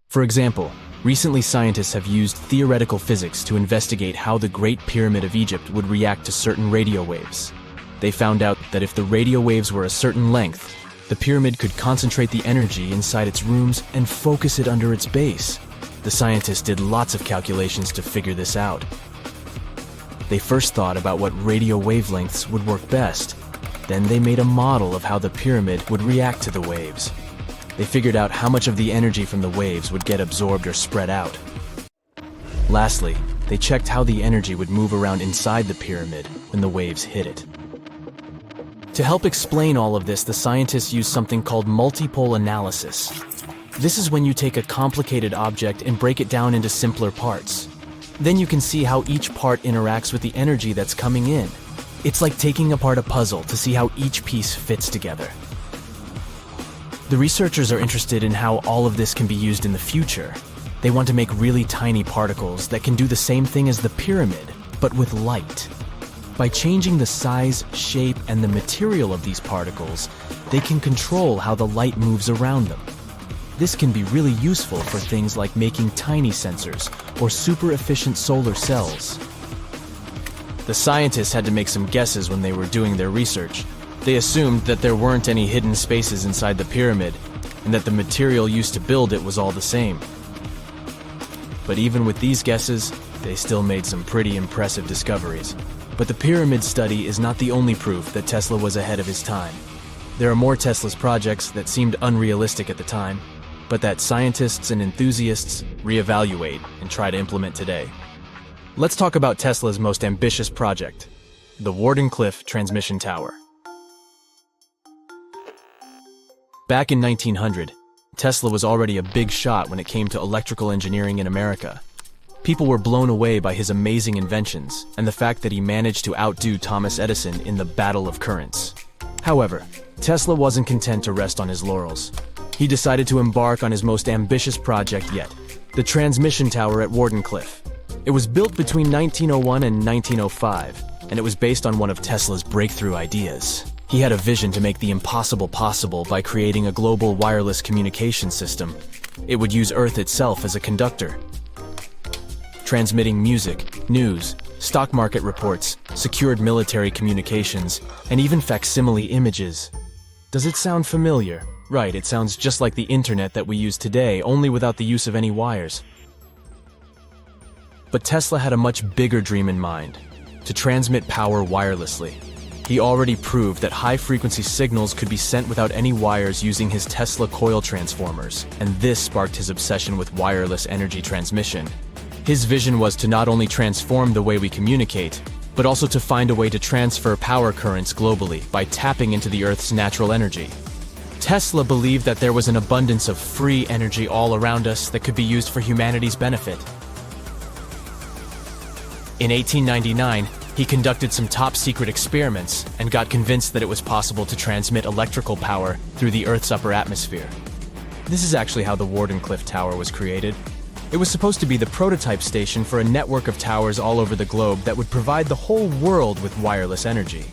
For example, recently scientists have used theoretical physics to investigate how the Great Pyramid of Egypt would react to certain radio waves. They found out that if the radio waves were a certain length, the pyramid could concentrate the energy inside its rooms and focus it under its base. The scientists did lots of calculations to figure this out. They first thought about what radio wavelengths would work best. Then they made a model of how the pyramid would react to the waves. They figured out how much of the energy from the waves would get absorbed or spread out. Lastly, they checked how the energy would move around inside the pyramid when the waves hit it. To help explain all of this, the scientists used something called multipole analysis. This is when you take a complicated object and break it down into simpler parts. Then you can see how each part interacts with the energy that's coming in. It's like taking apart a puzzle to see how each piece fits together. The researchers are interested in how all of this can be used in the future. They want to make really tiny particles that can do the same thing as the pyramid, but with light. By changing the size, shape, and the material of these particles, they can control how the light moves around them. This can be really useful for things like making tiny sensors or super efficient solar cells. The scientists had to make some guesses when they were doing their research. They assumed that there weren't any hidden spaces inside the pyramid, and that the material used to build it was all the same. But even with these guesses, they still made some pretty impressive discoveries. But the pyramid study is not the only proof that Tesla was ahead of his time. There are more Tesla's projects that seemed unrealistic at the time, but that scientists and enthusiasts reevaluate and try to implement today. Let's talk about Tesla's most ambitious project, the Wardenclyffe Transmission Tower. Back in 1900, Tesla was already a big shot when it came to electrical engineering in America. People were blown away by his amazing inventions and the fact that he managed to outdo Thomas Edison in the Battle of Currents. However, Tesla wasn't content to rest on his laurels. He decided to embark on his most ambitious project yet, the transmission tower at Wardenclyffe. It was built between 1901 and 1905, and it was based on one of Tesla's breakthrough ideas. He had a vision to make the impossible possible by creating a global wireless communication system. It would use Earth itself as a conductor, transmitting music, news, stock market reports, secured military communications, and even facsimile images. Does it sound familiar? Right, it sounds just like the internet that we use today, only without the use of any wires. But Tesla had a much bigger dream in mind, to transmit power wirelessly. He already proved that high-frequency signals could be sent without any wires using his Tesla coil transformers, and this sparked his obsession with wireless energy transmission. His vision was to not only transform the way we communicate, but also to find a way to transfer power currents globally by tapping into the Earth's natural energy. Tesla believed that there was an abundance of free energy all around us that could be used for humanity's benefit. In 1899, he conducted some top-secret experiments and got convinced that it was possible to transmit electrical power through the Earth's upper atmosphere. This is actually how the Wardenclyffe Tower was created. It was supposed to be the prototype station for a network of towers all over the globe that would provide the whole world with wireless energy.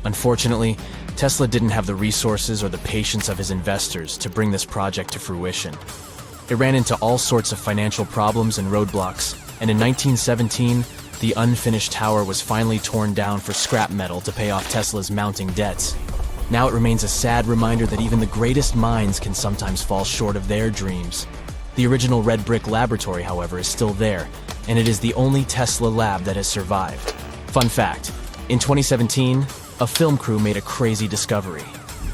Unfortunately, Tesla didn't have the resources or the patience of his investors to bring this project to fruition. It ran into all sorts of financial problems and roadblocks, and in 1917, the unfinished tower was finally torn down for scrap metal to pay off Tesla's mounting debts. Now it remains a sad reminder that even the greatest minds can sometimes fall short of their dreams. The original red brick laboratory, however, is still there, and it is the only Tesla lab that has survived. Fun fact, in 2017, a film crew made a crazy discovery.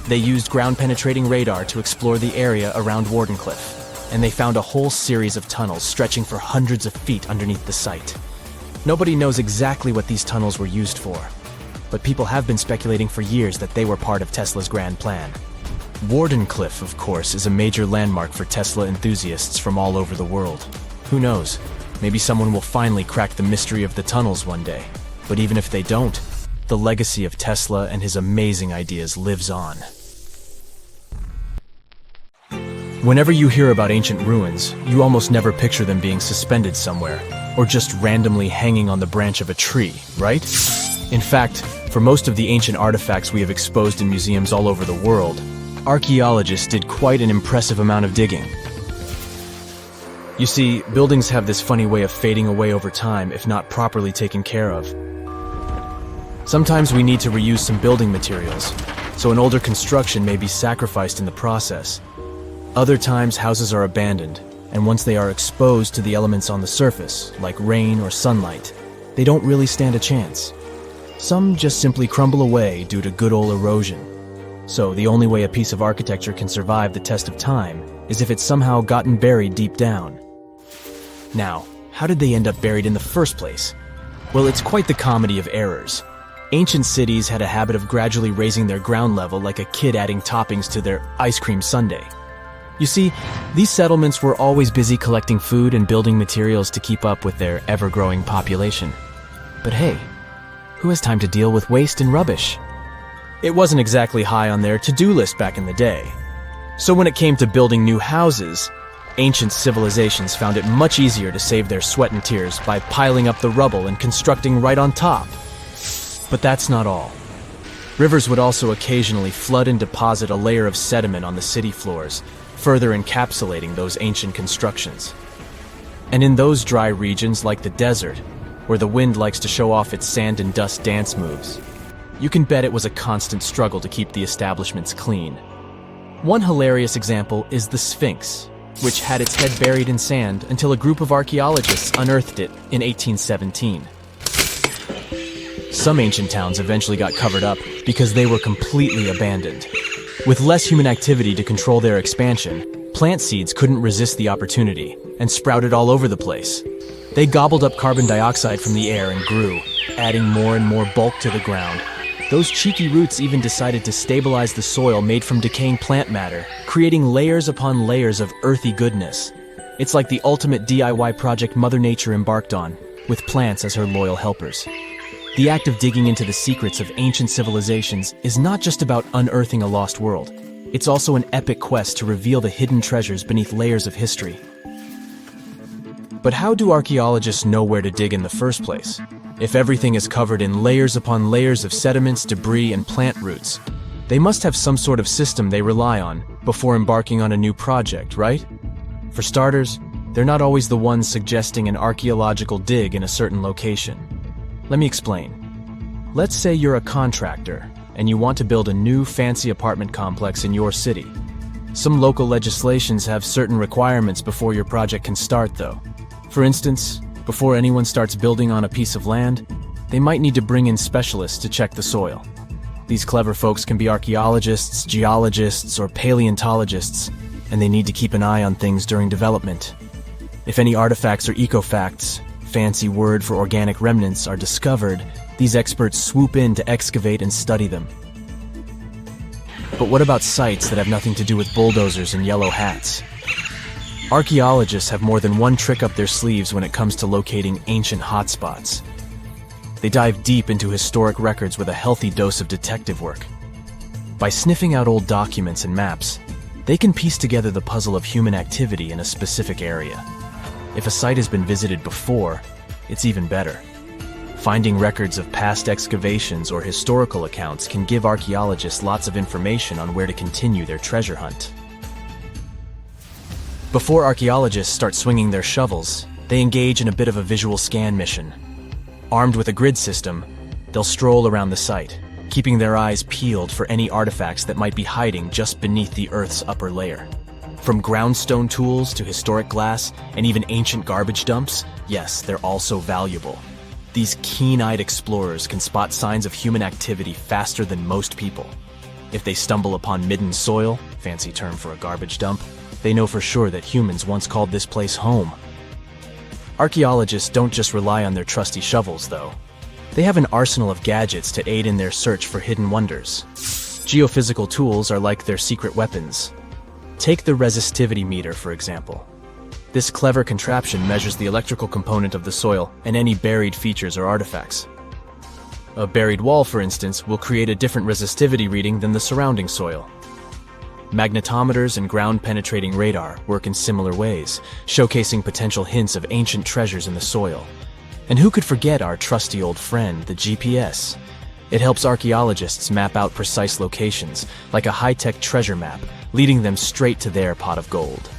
They used ground-penetrating radar to explore the area around Wardenclyffe, and they found a whole series of tunnels stretching for hundreds of feet underneath the site. Nobody knows exactly what these tunnels were used for, but people have been speculating for years that they were part of Tesla's grand plan. Wardenclyffe, of course, is a major landmark for Tesla enthusiasts from all over the world. Who knows? Maybe someone will finally crack the mystery of the tunnels one day. But even if they don't, the legacy of Tesla and his amazing ideas lives on. Whenever you hear about ancient ruins, you almost never picture them being suspended somewhere, or just randomly hanging on the branch of a tree, right? In fact, for most of the ancient artifacts we have exposed in museums all over the world, archaeologists did quite an impressive amount of digging. You see, buildings have this funny way of fading away over time if not properly taken care of. Sometimes we need to reuse some building materials, so an older construction may be sacrificed in the process. Other times, houses are abandoned, and once they are exposed to the elements on the surface, like rain or sunlight, they don't really stand a chance. Some just simply crumble away due to good old erosion. So the only way a piece of architecture can survive the test of time is if it's somehow gotten buried deep down. Now, how did they end up buried in the first place? Well, it's quite the comedy of errors. Ancient cities had a habit of gradually raising their ground level like a kid adding toppings to their ice cream sundae. You see, these settlements were always busy collecting food and building materials to keep up with their ever-growing population. But hey, who has time to deal with waste and rubbish? It wasn't exactly high on their to-do list back in the day. So when it came to building new houses, ancient civilizations found it much easier to save their sweat and tears by piling up the rubble and constructing right on top. But that's not all. Rivers would also occasionally flood and deposit a layer of sediment on the city floors, further encapsulating those ancient constructions. And in those dry regions like the desert, where the wind likes to show off its sand and dust dance moves, you can bet it was a constant struggle to keep the establishments clean. One hilarious example is the Sphinx, which had its head buried in sand until a group of archaeologists unearthed it in 1817. Some ancient towns eventually got covered up because they were completely abandoned. With less human activity to control their expansion, plant seeds couldn't resist the opportunity and sprouted all over the place. They gobbled up carbon dioxide from the air and grew, adding more and more bulk to the ground. Those cheeky roots even decided to stabilize the soil made from decaying plant matter, creating layers upon layers of earthy goodness. It's like the ultimate DIY project Mother Nature embarked on, with plants as her loyal helpers. The act of digging into the secrets of ancient civilizations is not just about unearthing a lost world. It's also an epic quest to reveal the hidden treasures beneath layers of history. But how do archaeologists know where to dig in the first place? If everything is covered in layers upon layers of sediments, debris, and plant roots, they must have some sort of system they rely on before embarking on a new project, right? For starters, they're not always the ones suggesting an archaeological dig in a certain location. Let me explain. Let's say you're a contractor and you want to build a new fancy apartment complex in your city. Some local legislations have certain requirements before your project can start, though. For instance, before anyone starts building on a piece of land, they might need to bring in specialists to check the soil. These clever folks can be archaeologists, geologists, or paleontologists, and they need to keep an eye on things during development. If any artifacts or ecofacts, fancy word for organic remnants, are discovered, these experts swoop in to excavate and study them. But what about sites that have nothing to do with bulldozers and yellow hats? Archaeologists have more than one trick up their sleeves when it comes to locating ancient hotspots. They dive deep into historic records with a healthy dose of detective work. By sniffing out old documents and maps, they can piece together the puzzle of human activity in a specific area. If a site has been visited before, it's even better. Finding records of past excavations or historical accounts can give archaeologists lots of information on where to continue their treasure hunt. Before archaeologists start swinging their shovels, they engage in a bit of a visual scan mission. Armed with a grid system, they'll stroll around the site, keeping their eyes peeled for any artifacts that might be hiding just beneath the Earth's upper layer. From groundstone tools to historic glass and even ancient garbage dumps, yes, they're also valuable. These keen-eyed explorers can spot signs of human activity faster than most people. If they stumble upon midden soil, fancy term for a garbage dump, they know for sure that humans once called this place home. Archaeologists don't just rely on their trusty shovels, though. They have an arsenal of gadgets to aid in their search for hidden wonders. Geophysical tools are like their secret weapons. Take the resistivity meter, for example. This clever contraption measures the electrical component of the soil and any buried features or artifacts. A buried wall, for instance, will create a different resistivity reading than the surrounding soil. Magnetometers and ground-penetrating radar work in similar ways, showcasing potential hints of ancient treasures in the soil. And who could forget our trusty old friend, the GPS? It helps archaeologists map out precise locations, like a high-tech treasure map, leading them straight to their pot of gold.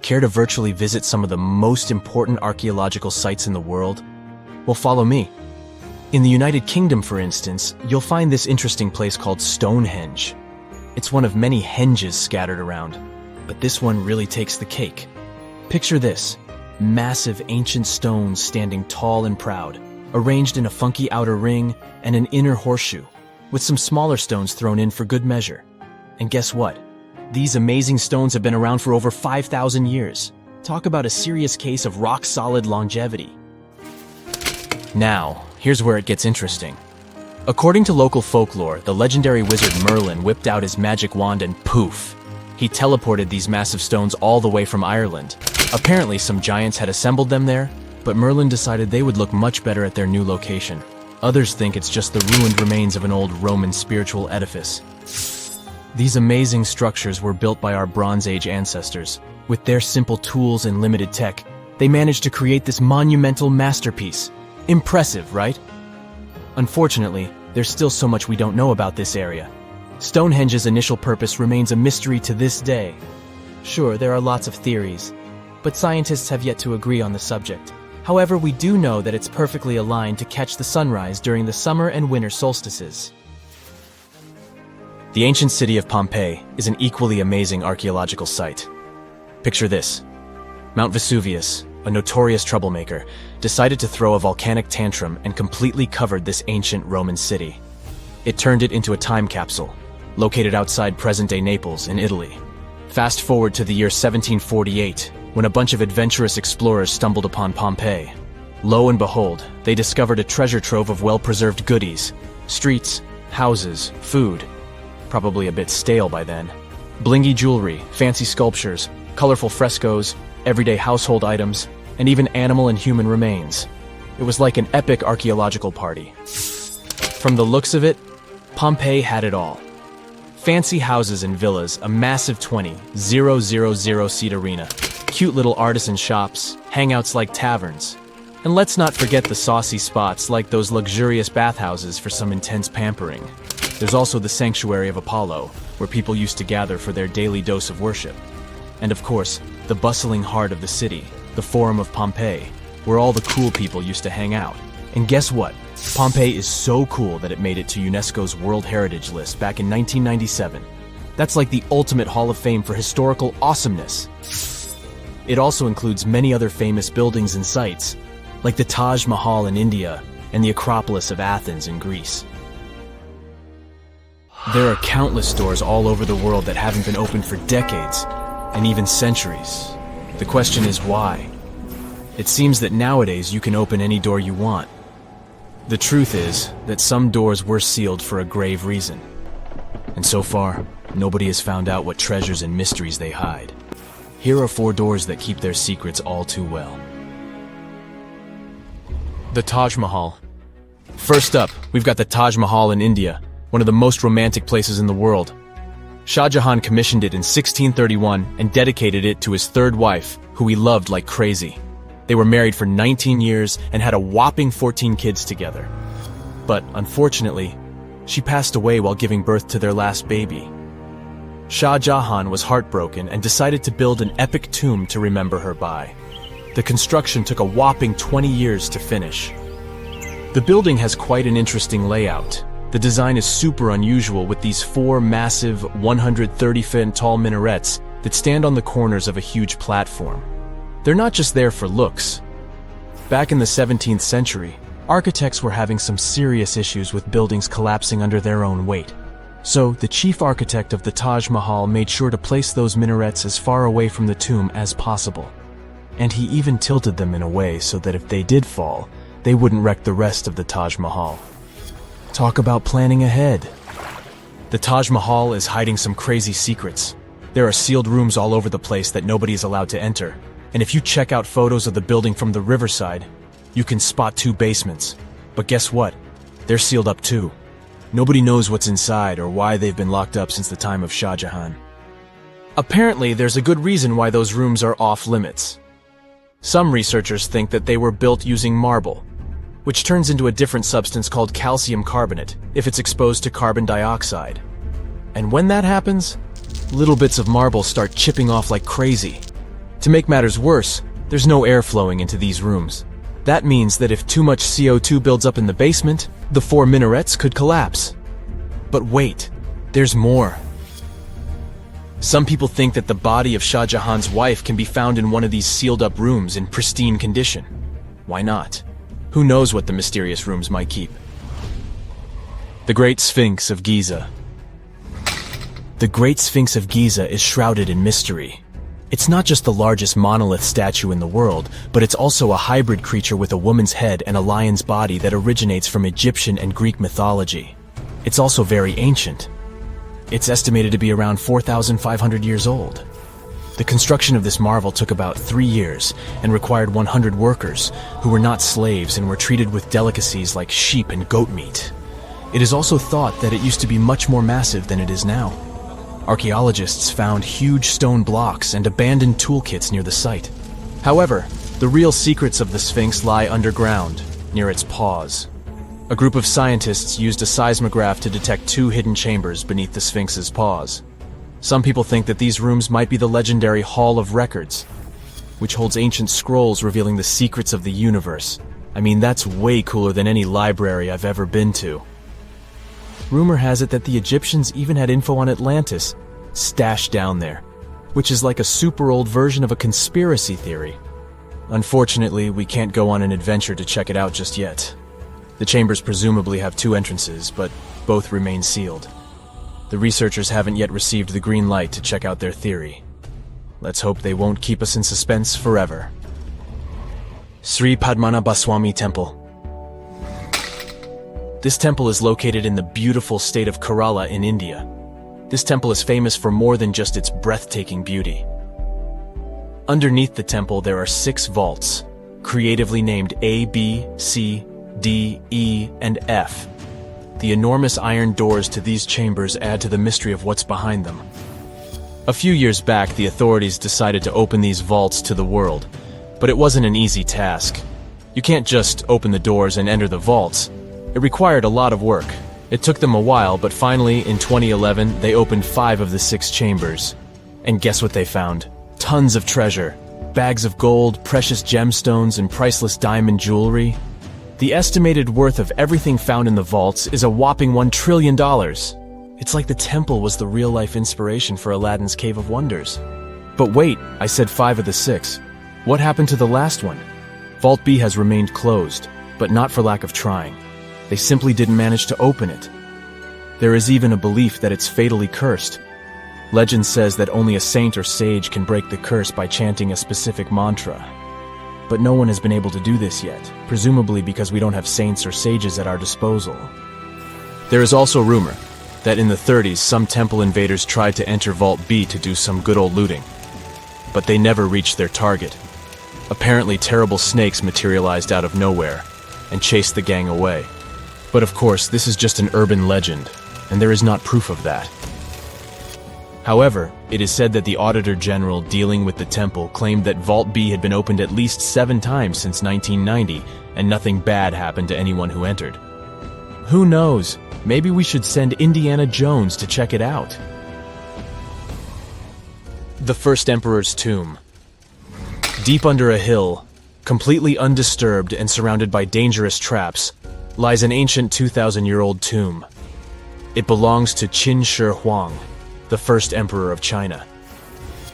Care to virtually visit some of the most important archaeological sites in the world? Well, follow me. In the United Kingdom, for instance, you'll find this interesting place called Stonehenge. It's one of many henges scattered around, but this one really takes the cake. Picture this: massive ancient stones standing tall and proud, arranged in a funky outer ring and an inner horseshoe, with some smaller stones thrown in for good measure. And guess what? These amazing stones have been around for over 5,000 years. Talk about a serious case of rock-solid longevity. Now, here's where it gets interesting. According to local folklore, the legendary wizard Merlin whipped out his magic wand and poof! He teleported these massive stones all the way from Ireland. Apparently, some giants had assembled them there, but Merlin decided they would look much better at their new location. Others think it's just the ruined remains of an old Roman spiritual edifice. These amazing structures were built by our Bronze Age ancestors. With their simple tools and limited tech, they managed to create this monumental masterpiece. Impressive, right? Unfortunately, there's still so much we don't know about this area. Stonehenge's initial purpose remains a mystery to this day. Sure, there are lots of theories, but scientists have yet to agree on the subject. However, we do know that it's perfectly aligned to catch the sunrise during the summer and winter solstices. The ancient city of Pompei is an equally amazing archaeological site. Picture this: Mount Vesuvius, a notorious troublemaker, decided to throw a volcanic tantrum and completely covered this ancient Roman city. It turned it into a time capsule, located outside present-day Naples in Italy. Fast forward to the year 1748, when a bunch of adventurous explorers stumbled upon Pompeii. Lo and behold, they discovered a treasure trove of well-preserved goodies: streets, houses, food. Probably a bit stale by then. Blingy jewelry, fancy sculptures, colorful frescoes, everyday household items, and even animal and human remains. It was like an epic archaeological party. From the looks of it, Pompeii had it all. Fancy houses and villas, a massive 20,000-seat arena, cute little artisan shops, hangouts like taverns. And let's not forget the saucy spots like those luxurious bathhouses for some intense pampering. There's also the Sanctuary of Apollo, where people used to gather for their daily dose of worship. And of course, the bustling heart of the city, the Forum of Pompeii, where all the cool people used to hang out. And guess what? Pompeii is so cool that it made it to UNESCO's World Heritage List back in 1997. That's like the ultimate Hall of Fame for historical awesomeness. It also includes many other famous buildings and sites, like the Taj Mahal in India and the Acropolis of Athens in Greece. There are countless doors all over the world that haven't been opened for decades, and even centuries. The question is why? It seems that nowadays you can open any door you want. The truth is that some doors were sealed for a grave reason. And so far, nobody has found out what treasures and mysteries they hide. Here are 4 doors that keep their secrets all too well. The Taj Mahal. First up, we've got the Taj Mahal in India, one of the most romantic places in the world. Shah Jahan commissioned it in 1631 and dedicated it to his third wife, who he loved like crazy. They were married for 19 years and had a whopping 14 kids together. But unfortunately, she passed away while giving birth to their last baby. Shah Jahan was heartbroken and decided to build an epic tomb to remember her by. The construction took a whopping 20 years to finish. The building has quite an interesting layout. The design is super unusual with these 4 massive 130-foot tall minarets that stand on the corners of a huge platform. They're not just there for looks. Back in the 17th century, architects were having some serious issues with buildings collapsing under their own weight. So, the chief architect of the Taj Mahal made sure to place those minarets as far away from the tomb as possible. And he even tilted them in a way so that if they did fall, they wouldn't wreck the rest of the Taj Mahal. Talk about planning ahead. The Taj Mahal is hiding some crazy secrets. There are sealed rooms all over the place that nobody is allowed to enter. And if you check out photos of the building from the riverside, you can spot 2 basements. But guess what? They're sealed up too. Nobody knows what's inside or why they've been locked up since the time of Shah Jahan. Apparently, there's a good reason why those rooms are off limits. Some researchers think that they were built using marble, which turns into a different substance called calcium carbonate if it's exposed to carbon dioxide. And when that happens, little bits of marble start chipping off like crazy. To make matters worse, there's no air flowing into these rooms. That means that if too much CO2 builds up in the basement, the 4 minarets could collapse. But wait, there's more. Some people think that the body of Shah Jahan's wife can be found in one of these sealed-up rooms in pristine condition. Why not? Who knows what the mysterious rooms might keep? The Great Sphinx of Giza. The Great Sphinx of Giza is shrouded in mystery. It's not just the largest monolith statue in the world, but it's also a hybrid creature with a woman's head and a lion's body that originates from Egyptian and Greek mythology. It's also very ancient. It's estimated to be around 4,500 years old. The construction of this marvel took about 3 years and required 100 workers who were not slaves and were treated with delicacies like sheep and goat meat. It is also thought that it used to be much more massive than it is now. Archaeologists found huge stone blocks and abandoned toolkits near the site. However, the real secrets of the Sphinx lie underground, near its paws. A group of scientists used a seismograph to detect 2 hidden chambers beneath the Sphinx's paws. Some people think that these rooms might be the legendary Hall of Records, which holds ancient scrolls revealing the secrets of the universe. I mean, that's way cooler than any library I've ever been to. Rumor has it that the Egyptians even had info on Atlantis stashed down there, which is like a super old version of a conspiracy theory. Unfortunately, we can't go on an adventure to check it out just yet. The chambers presumably have 2 entrances, but both remain sealed. The researchers haven't yet received the green light to check out their theory. Let's hope they won't keep us in suspense forever. Sri Padmanabhaswamy Temple. This temple is located in the beautiful state of Kerala in India. This temple is famous for more than just its breathtaking beauty. Underneath the temple there are 6 vaults, creatively named A, B, C, D, E, and F. The enormous iron doors to these chambers add to the mystery of what's behind them. A few years back, the authorities decided to open these vaults to the world, but it wasn't an easy task. You can't just open the doors and enter the vaults. It required a lot of work. It took them a while, but finally, in 2011, they opened 5 of the 6 chambers. And guess what they found? Tons of treasure. Bags of gold, precious gemstones, and priceless diamond jewelry. The estimated worth of everything found in the vaults is a whopping $1 trillion. It's like the temple was the real-life inspiration for Aladdin's Cave of Wonders. But wait, I said 5 of the 6. What happened to the last one? Vault B has remained closed, but not for lack of trying. They simply didn't manage to open it. There is even a belief that it's fatally cursed. Legend says that only a saint or sage can break the curse by chanting a specific mantra. But no one has been able to do this yet, presumably because we don't have saints or sages at our disposal. There is also rumor that in the 30s some temple invaders tried to enter Vault B to do some good old looting. But they never reached their target. Apparently terrible snakes materialized out of nowhere, and chased the gang away. But of course, this is just an urban legend, and there is not proof of that. However, it is said that the Auditor General dealing with the temple claimed that Vault B had been opened at least 7 times since 1990, and nothing bad happened to anyone who entered. Who knows? Maybe we should send Indiana Jones to check it out. The First Emperor's Tomb. Deep under a hill, completely undisturbed and surrounded by dangerous traps, lies an ancient 2,000-year-old tomb. It belongs to Qin Shi Huang, the first emperor of China.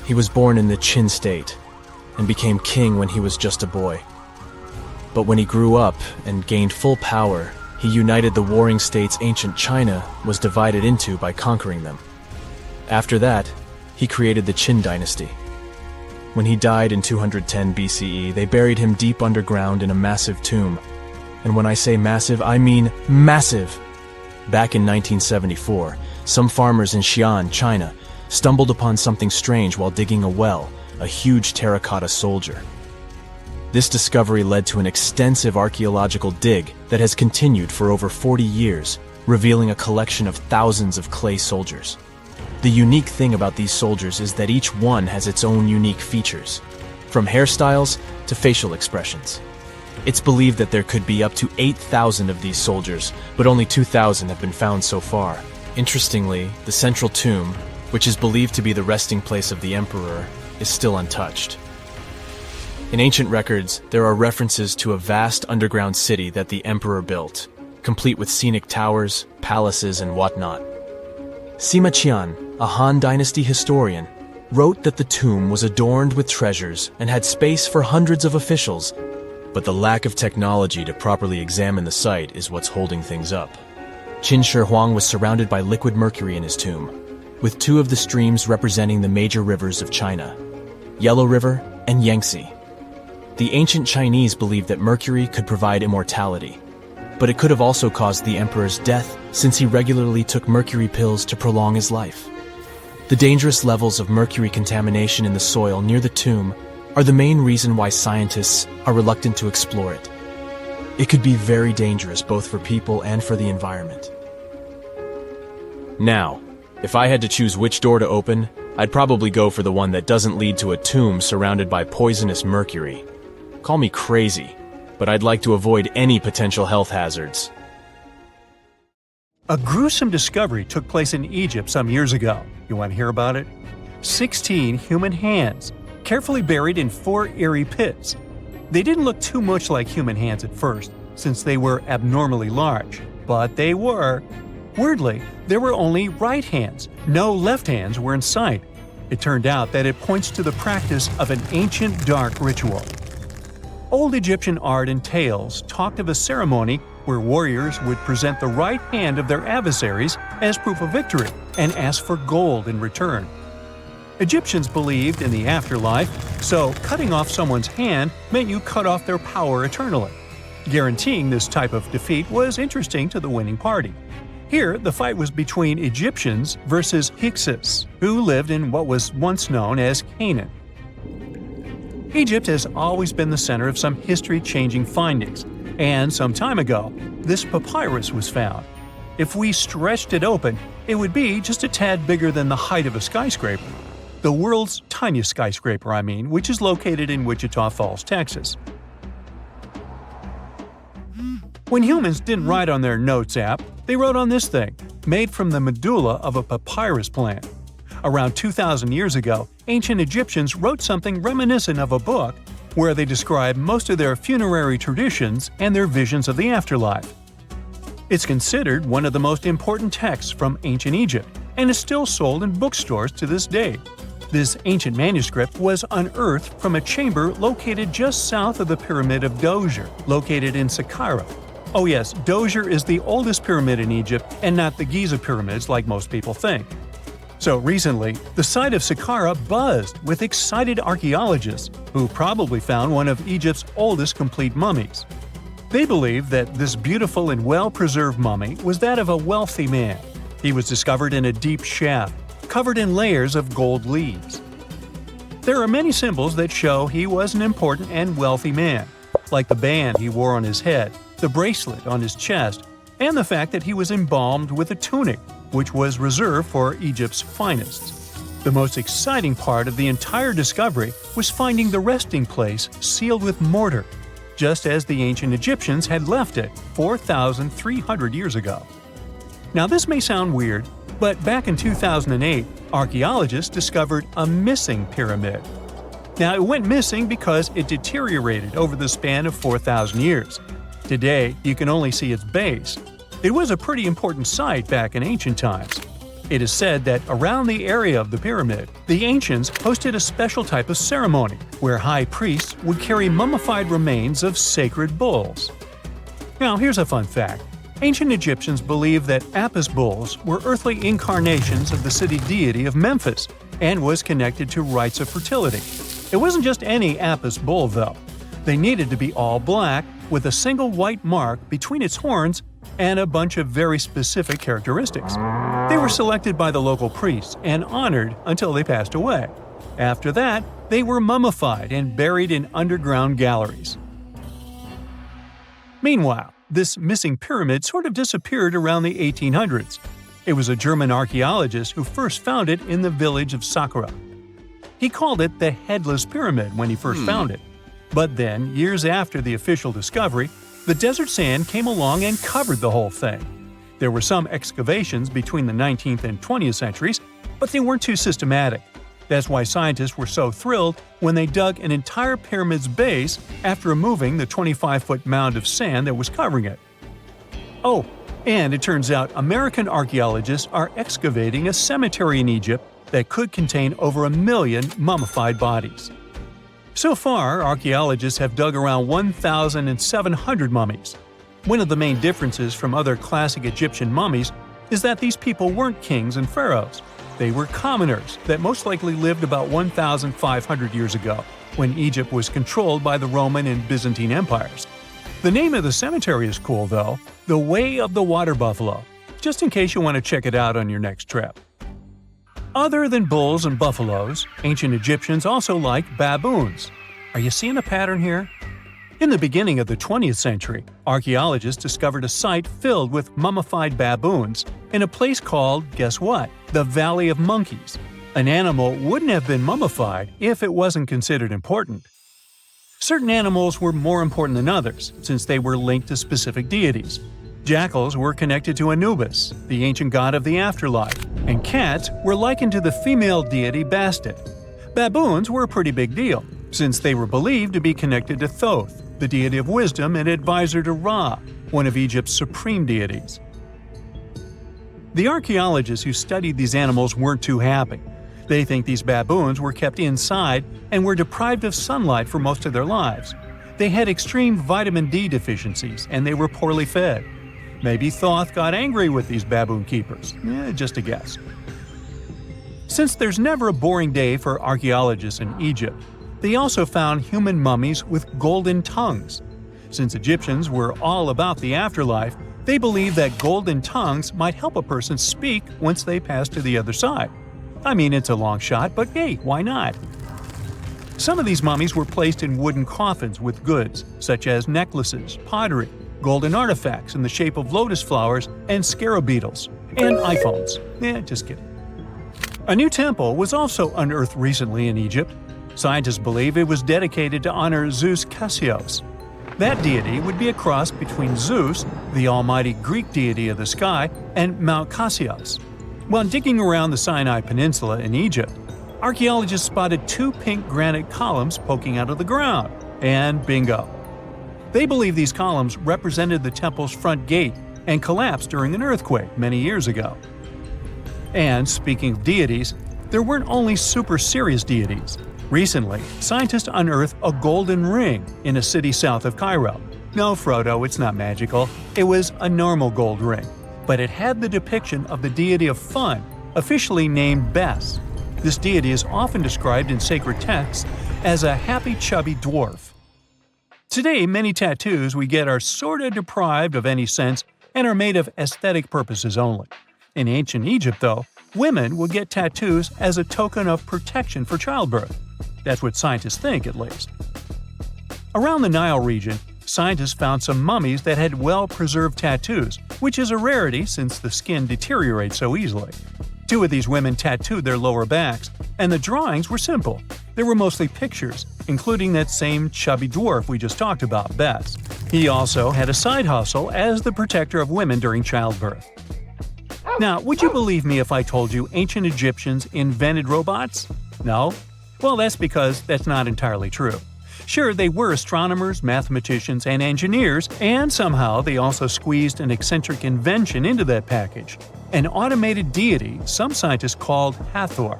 He was born in the Qin state and became king when he was just a boy. But when he grew up and gained full power, he united the warring states ancient China was divided into by conquering them. After that, he created the Qin dynasty. When he died in 210 BCE, they buried him deep underground in a massive tomb. And when I say massive, I mean massive! Back in 1974, some farmers in Xi'an, China, stumbled upon something strange while digging a well, a huge terracotta soldier. This discovery led to an extensive archaeological dig that has continued for over 40 years, revealing a collection of thousands of clay soldiers. The unique thing about these soldiers is that each one has its own unique features, from hairstyles to facial expressions. It's believed that there could be up to 8,000 of these soldiers, but only 2,000 have been found so far. Interestingly, the central tomb, which is believed to be the resting place of the emperor, is still untouched. In ancient records, there are references to a vast underground city that the emperor built, complete with scenic towers, palaces, and whatnot. Sima Qian, a Han Dynasty historian, wrote that the tomb was adorned with treasures and had space for hundreds of officials, but the lack of technology to properly examine the site is what's holding things up. Qin Shi Huang was surrounded by liquid mercury in his tomb, with 2 of the streams representing the major rivers of China, Yellow River and Yangtze. The ancient Chinese believed that mercury could provide immortality, but it could have also caused the emperor's death since he regularly took mercury pills to prolong his life. The dangerous levels of mercury contamination in the soil near the tomb are the main reason why scientists are reluctant to explore it. It could be very dangerous both for people and for the environment. Now, if I had to choose which door to open, I'd probably go for the one that doesn't lead to a tomb surrounded by poisonous mercury. Call me crazy, but I'd like to avoid any potential health hazards. A gruesome discovery took place in Egypt some years ago. You want to hear about it? 16 human hands, carefully buried in 4 eerie pits. They didn't look too much like human hands at first, since they were abnormally large, but they were. Weirdly, there were only right hands. No left hands were in sight. It turned out that it points to the practice of an ancient dark ritual. Old Egyptian art and tales talked of a ceremony where warriors would present the right hand of their adversaries as proof of victory and ask for gold in return. Egyptians believed in the afterlife, so cutting off someone's hand meant you cut off their power eternally. Guaranteeing this type of defeat was interesting to the winning party. Here, the fight was between Egyptians versus Hyksos, who lived in what was once known as Canaan. Egypt has always been the center of some history-changing findings, and some time ago, this papyrus was found. If we stretched it open, it would be just a tad bigger than the height of a skyscraper. The world's tiniest skyscraper, which is located in Wichita Falls, Texas. When humans didn't write on their notes app, they wrote on this thing, made from the medulla of a papyrus plant. Around 2,000 years ago, ancient Egyptians wrote something reminiscent of a book where they describe most of their funerary traditions and their visions of the afterlife. It's considered one of the most important texts from ancient Egypt and is still sold in bookstores to this day. This ancient manuscript was unearthed from a chamber located just south of the Pyramid of Djoser, located in Sakara. Oh yes, Djoser is the oldest pyramid in Egypt and not the Giza pyramids like most people think. So recently, the site of Sakara buzzed with excited archaeologists who probably found one of Egypt's oldest complete mummies. They believe that this beautiful and well-preserved mummy was that of a wealthy man. He was discovered in a deep shaft, covered in layers of gold leaves. There are many symbols that show he was an important and wealthy man, like the band he wore on his head, the bracelet on his chest, and the fact that he was embalmed with a tunic, which was reserved for Egypt's finest. The most exciting part of the entire discovery was finding the resting place sealed with mortar, just as the ancient Egyptians had left it 4,300 years ago. Now this may sound weird, but back in 2008, archaeologists discovered a missing pyramid. Now it went missing because it deteriorated over the span of 4,000 years. Today, you can only see its base. It was a pretty important site back in ancient times. It is said that around the area of the pyramid, the ancients hosted a special type of ceremony where high priests would carry mummified remains of sacred bulls. Now here's a fun fact. Ancient Egyptians believed that Apis bulls were earthly incarnations of the city deity of Memphis and was connected to rites of fertility. It wasn't just any Apis bull, though. They needed to be all black, with a single white mark between its horns and a bunch of very specific characteristics. They were selected by the local priests and honored until they passed away. After that, they were mummified and buried in underground galleries. Meanwhile, this missing pyramid sort of disappeared around the 1800s. It was a German archaeologist who first found it in the village of Sakara. He called it the Headless Pyramid when he first found it. But then, years after the official discovery, the desert sand came along and covered the whole thing. There were some excavations between the 19th and 20th centuries, but they weren't too systematic. That's why scientists were so thrilled when they dug an entire pyramid's base after removing the 25-foot mound of sand that was covering it. Oh, and it turns out American archaeologists are excavating a cemetery in Egypt that could contain over 1 million mummified bodies. So far, archaeologists have dug around 1,700 mummies. One of the main differences from other classic Egyptian mummies is that these people weren't kings and pharaohs. They were commoners that most likely lived about 1,500 years ago, when Egypt was controlled by the Roman and Byzantine empires. The name of the cemetery is cool, though, the Way of the Water Buffalo, just in case you want to check it out on your next trip. Other than bulls and buffaloes, ancient Egyptians also liked baboons. Are you seeing a pattern here? In the beginning of the 20th century, archaeologists discovered a site filled with mummified baboons in a place called, guess what? The Valley of Monkeys. An animal wouldn't have been mummified if it wasn't considered important. Certain animals were more important than others, since they were linked to specific deities. Jackals were connected to Anubis, the ancient god of the afterlife, and cats were likened to the female deity Bastet. Baboons were a pretty big deal, since they were believed to be connected to Thoth, the deity of wisdom and advisor to Ra, one of Egypt's supreme deities. The archaeologists who studied these animals weren't too happy. They think these baboons were kept inside and were deprived of sunlight for most of their lives. They had extreme vitamin D deficiencies and they were poorly fed. Maybe Thoth got angry with these baboon keepers. Just a guess. Since there's never a boring day for archaeologists in Egypt, they also found human mummies with golden tongues. Since Egyptians were all about the afterlife, they believed that golden tongues might help a person speak once they pass to the other side. I mean, it's a long shot, but hey, why not? Some of these mummies were placed in wooden coffins with goods, such as necklaces, pottery, golden artifacts in the shape of lotus flowers and scarab beetles, and iPhones. Just kidding. A new temple was also unearthed recently in Egypt. Scientists believe it was dedicated to honor Zeus Cassios. That deity would be a cross between Zeus, the almighty Greek deity of the sky, and Mount Cassios. While digging around the Sinai Peninsula in Egypt, archaeologists spotted 2 pink granite columns poking out of the ground, and bingo. They believe these columns represented the temple's front gate and collapsed during an earthquake many years ago. And speaking of deities, there weren't only super serious deities. Recently, scientists unearthed a golden ring in a city south of Cairo. No, Frodo, it's not magical. It was a normal gold ring, but it had the depiction of the deity of fun, officially named Bes. This deity is often described in sacred texts as a happy chubby dwarf. Today, many tattoos we get are sorta deprived of any sense and are made of aesthetic purposes only. In ancient Egypt, though, women would get tattoos as a token of protection for childbirth. That's what scientists think, at least. Around the Nile region, scientists found some mummies that had well-preserved tattoos, which is a rarity since the skin deteriorates so easily. 2 of these women tattooed their lower backs, and the drawings were simple. They were mostly pictures, including that same chubby dwarf we just talked about, Bess. He also had a side hustle as the protector of women during childbirth. Now, would you believe me if I told you ancient Egyptians invented robots? No? Well, that's because that's not entirely true. Sure, they were astronomers, mathematicians, and engineers, and somehow they also squeezed an eccentric invention into that package – an automated deity some scientists called Hathor.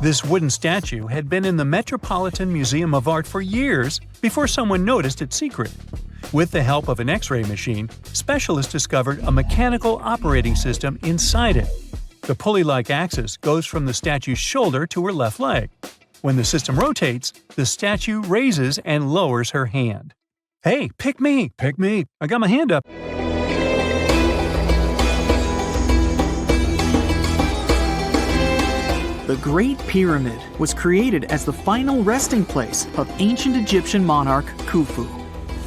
This wooden statue had been in the Metropolitan Museum of Art for years before someone noticed its secret. With the help of an X-ray machine, specialists discovered a mechanical operating system inside it. The pulley-like axis goes from the statue's shoulder to her left leg. When the system rotates, the statue raises and lowers her hand. Hey, pick me! Pick me! I got my hand up! The Great Pyramid was created as the final resting place of ancient Egyptian monarch Khufu.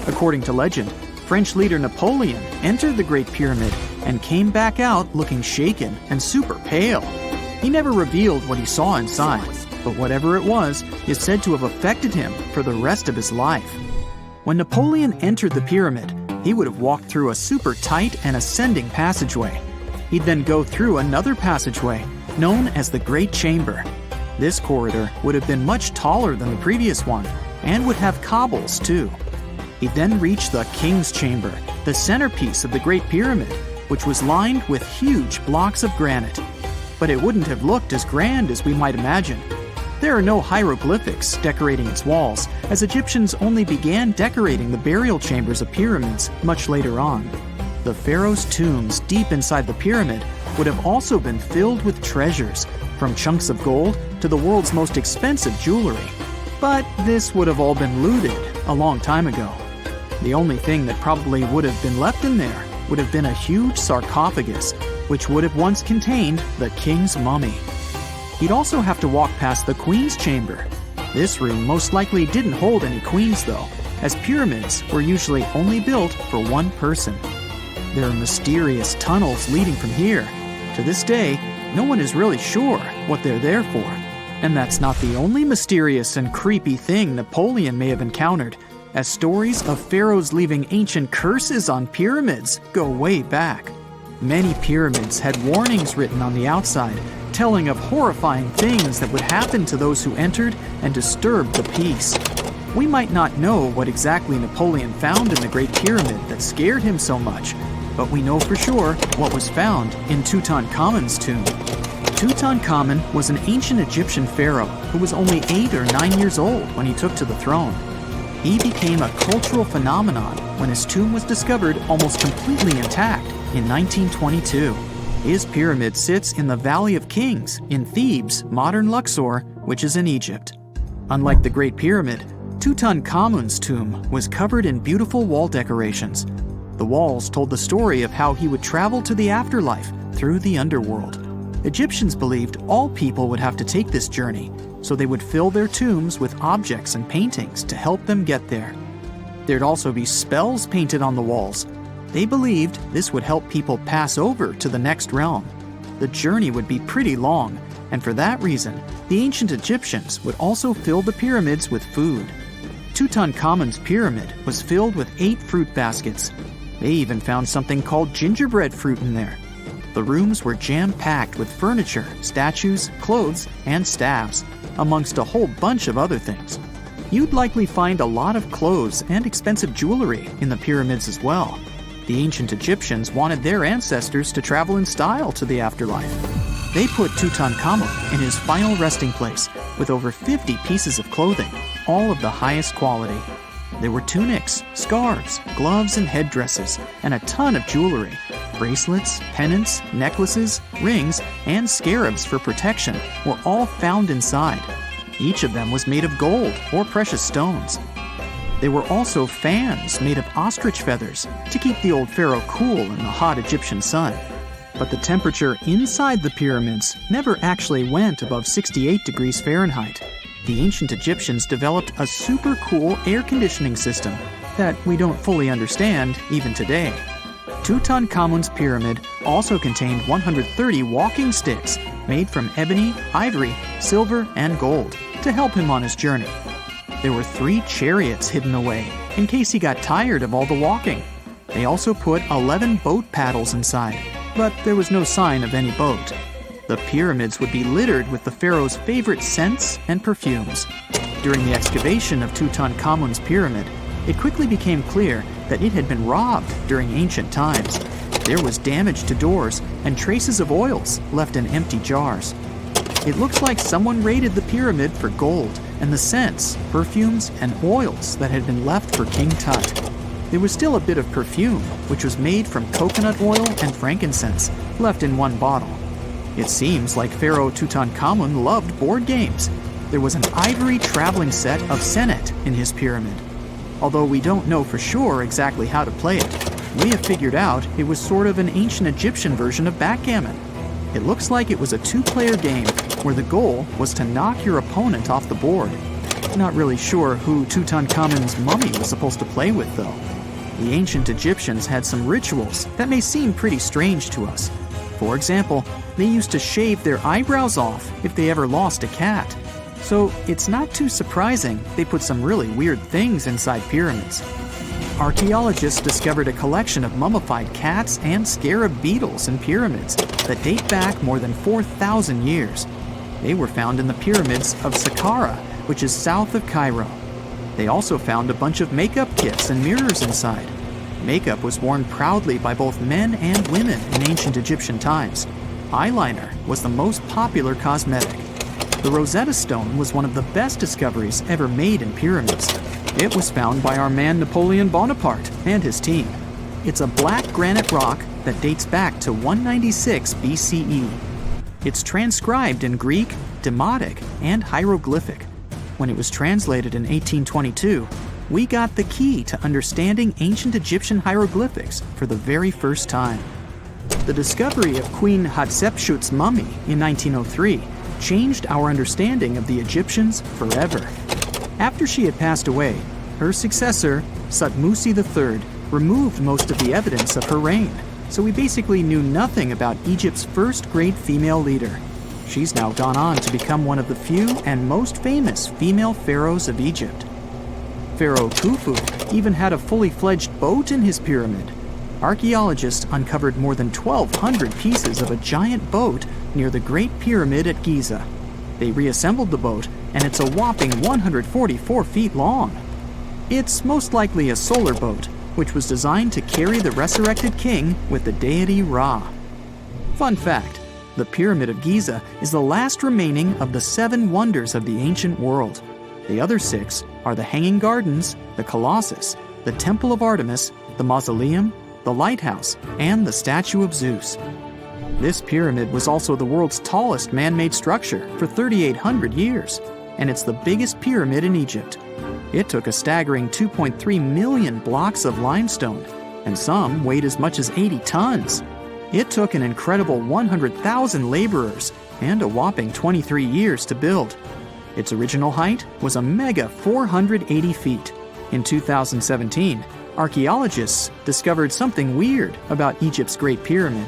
According to legend, French leader Napoleon entered the Great Pyramid and came back out looking shaken and super pale. He never revealed what he saw inside, but whatever it was is said to have affected him for the rest of his life. When Napoleon entered the pyramid, he would have walked through a super tight and ascending passageway. He'd then go through another passageway, known as the Great Chamber. This corridor would have been much taller than the previous one, and would have cobbles too. He'd then reach the King's Chamber, the centerpiece of the Great Pyramid, which was lined with huge blocks of granite. But it wouldn't have looked as grand as we might imagine. There are no hieroglyphics decorating its walls, as Egyptians only began decorating the burial chambers of pyramids much later on. The pharaoh's tombs deep inside the pyramid would have also been filled with treasures, from chunks of gold to the world's most expensive jewelry. But this would have all been looted a long time ago. The only thing that probably would have been left in there would have been a huge sarcophagus, which would have once contained the king's mummy. He'd also have to walk past the queen's chamber. This room most likely didn't hold any queens though, as pyramids were usually only built for one person. There are mysterious tunnels leading from here. To this day, no one is really sure what they're there for. And that's not the only mysterious and creepy thing Napoleon may have encountered, as stories of pharaohs leaving ancient curses on pyramids go way back. Many pyramids had warnings written on the outside, telling of horrifying things that would happen to those who entered and disturbed the peace. We might not know what exactly Napoleon found in the Great Pyramid that scared him so much, but we know for sure what was found in Tutankhamun's tomb. Tutankhamun was an ancient Egyptian pharaoh who was only 8 or 9 years old when he took to the throne. He became a cultural phenomenon when his tomb was discovered almost completely intact in 1922. His pyramid sits in the Valley of Kings in Thebes, modern Luxor, which is in Egypt. Unlike the Great Pyramid, Tutankhamun's tomb was covered in beautiful wall decorations. The walls told the story of how he would travel to the afterlife through the underworld. Egyptians believed all people would have to take this journey, so they would fill their tombs with objects and paintings to help them get there. There'd also be spells painted on the walls. They believed this would help people pass over to the next realm. The journey would be pretty long, and for that reason, the ancient Egyptians would also fill the pyramids with food. Tutankhamun's pyramid was filled with 8 fruit baskets. They even found something called gingerbread fruit in there. The rooms were jam-packed with furniture, statues, clothes, and staffs, amongst a whole bunch of other things. You'd likely find a lot of clothes and expensive jewelry in the pyramids as well. The ancient Egyptians wanted their ancestors to travel in style to the afterlife. They put Tutankhamun in his final resting place with over 50 pieces of clothing, all of the highest quality. There were tunics, scarves, gloves, and headdresses, and a ton of jewelry. Bracelets, pendants, necklaces, rings, and scarabs for protection were all found inside. Each of them was made of gold or precious stones. There were also fans made of ostrich feathers to keep the old pharaoh cool in the hot Egyptian sun. But the temperature inside the pyramids never actually went above 68 degrees Fahrenheit. The ancient Egyptians developed a super cool air conditioning system that we don't fully understand even today. Tutankhamun's pyramid also contained 130 walking sticks made from ebony, ivory, silver, and gold to help him on his journey. There were 3 chariots hidden away in case he got tired of all the walking. They also put 11 boat paddles inside, but there was no sign of any boat. The pyramids would be littered with the pharaoh's favorite scents and perfumes. During the excavation of Tutankhamun's pyramid, it quickly became clear that it had been robbed during ancient times. There was damage to doors and traces of oils left in empty jars. It looks like someone raided the pyramid for gold and the scents, perfumes, and oils that had been left for King Tut. There was still a bit of perfume, which was made from coconut oil and frankincense, left in one bottle. It seems like Pharaoh Tutankhamun loved board games. There was an ivory traveling set of senet in his pyramid. Although we don't know for sure exactly how to play it, we have figured out it was sort of an ancient Egyptian version of backgammon. It looks like it was a 2-player game where the goal was to knock your opponent off the board. Not really sure who Tutankhamun's mummy was supposed to play with, though. The ancient Egyptians had some rituals that may seem pretty strange to us. For example, they used to shave their eyebrows off if they ever lost a cat. So it's not too surprising they put some really weird things inside pyramids. Archaeologists discovered a collection of mummified cats and scarab beetles in pyramids that date back more than 4,000 years. They were found in the pyramids of Sakara, which is south of Cairo. They also found a bunch of makeup kits and mirrors inside. Makeup was worn proudly by both men and women in ancient Egyptian times. Eyeliner was the most popular cosmetic. The Rosetta Stone was one of the best discoveries ever made in pyramids. It was found by our man Napoleon Bonaparte and his team. It's a black granite rock that dates back to 196 BCE. It's transcribed in Greek, Demotic, and hieroglyphic. When it was translated in 1822, we got the key to understanding ancient Egyptian hieroglyphics for the very first time. The discovery of Queen Hatshepsut's mummy in 1903 changed our understanding of the Egyptians forever. After she had passed away, her successor, Thutmose III, removed most of the evidence of her reign, so we basically knew nothing about Egypt's first great female leader. She's now gone on to become one of the few and most famous female pharaohs of Egypt. Pharaoh Khufu even had a fully fledged boat in his pyramid. Archaeologists uncovered more than 1,200 pieces of a giant boat near the Great Pyramid at Giza. They reassembled the boat, and it's a whopping 144 feet long. It's most likely a solar boat, which was designed to carry the resurrected king with the deity Ra. Fun fact, the Pyramid of Giza is the last remaining of the 7 wonders of the ancient world. The other 6 are the Hanging Gardens, the Colossus, the Temple of Artemis, the Mausoleum, the Lighthouse, and the Statue of Zeus. This pyramid was also the world's tallest man-made structure for 3,800 years, and it's the biggest pyramid in Egypt. It took a staggering 2.3 million blocks of limestone, and some weighed as much as 80 tons. It took an incredible 100,000 laborers and a whopping 23 years to build. Its original height was a mega 480 feet. In 2017, archaeologists discovered something weird about Egypt's Great Pyramid.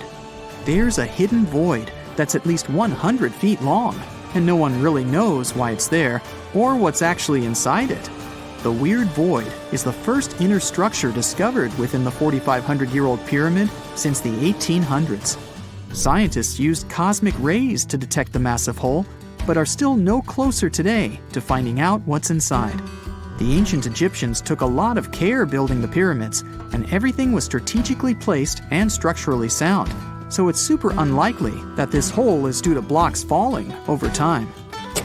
There's a hidden void that's at least 100 feet long, and no one really knows why it's there or what's actually inside it. The weird void is the first inner structure discovered within the 4,500-year-old pyramid since the 1800s. Scientists used cosmic rays to detect the massive hole, but are still no closer today to finding out what's inside. The ancient Egyptians took a lot of care building the pyramids, and everything was strategically placed and structurally sound, so it's super unlikely that this hole is due to blocks falling over time.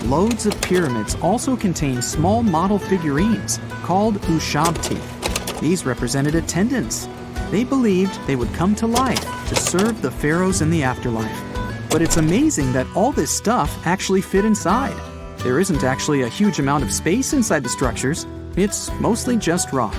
Loads of pyramids also contain small model figurines called ushabti. These represented attendants. They believed they would come to life to serve the pharaohs in the afterlife. But it's amazing that all this stuff actually fit inside. There isn't actually a huge amount of space inside the structures. It's mostly just rock.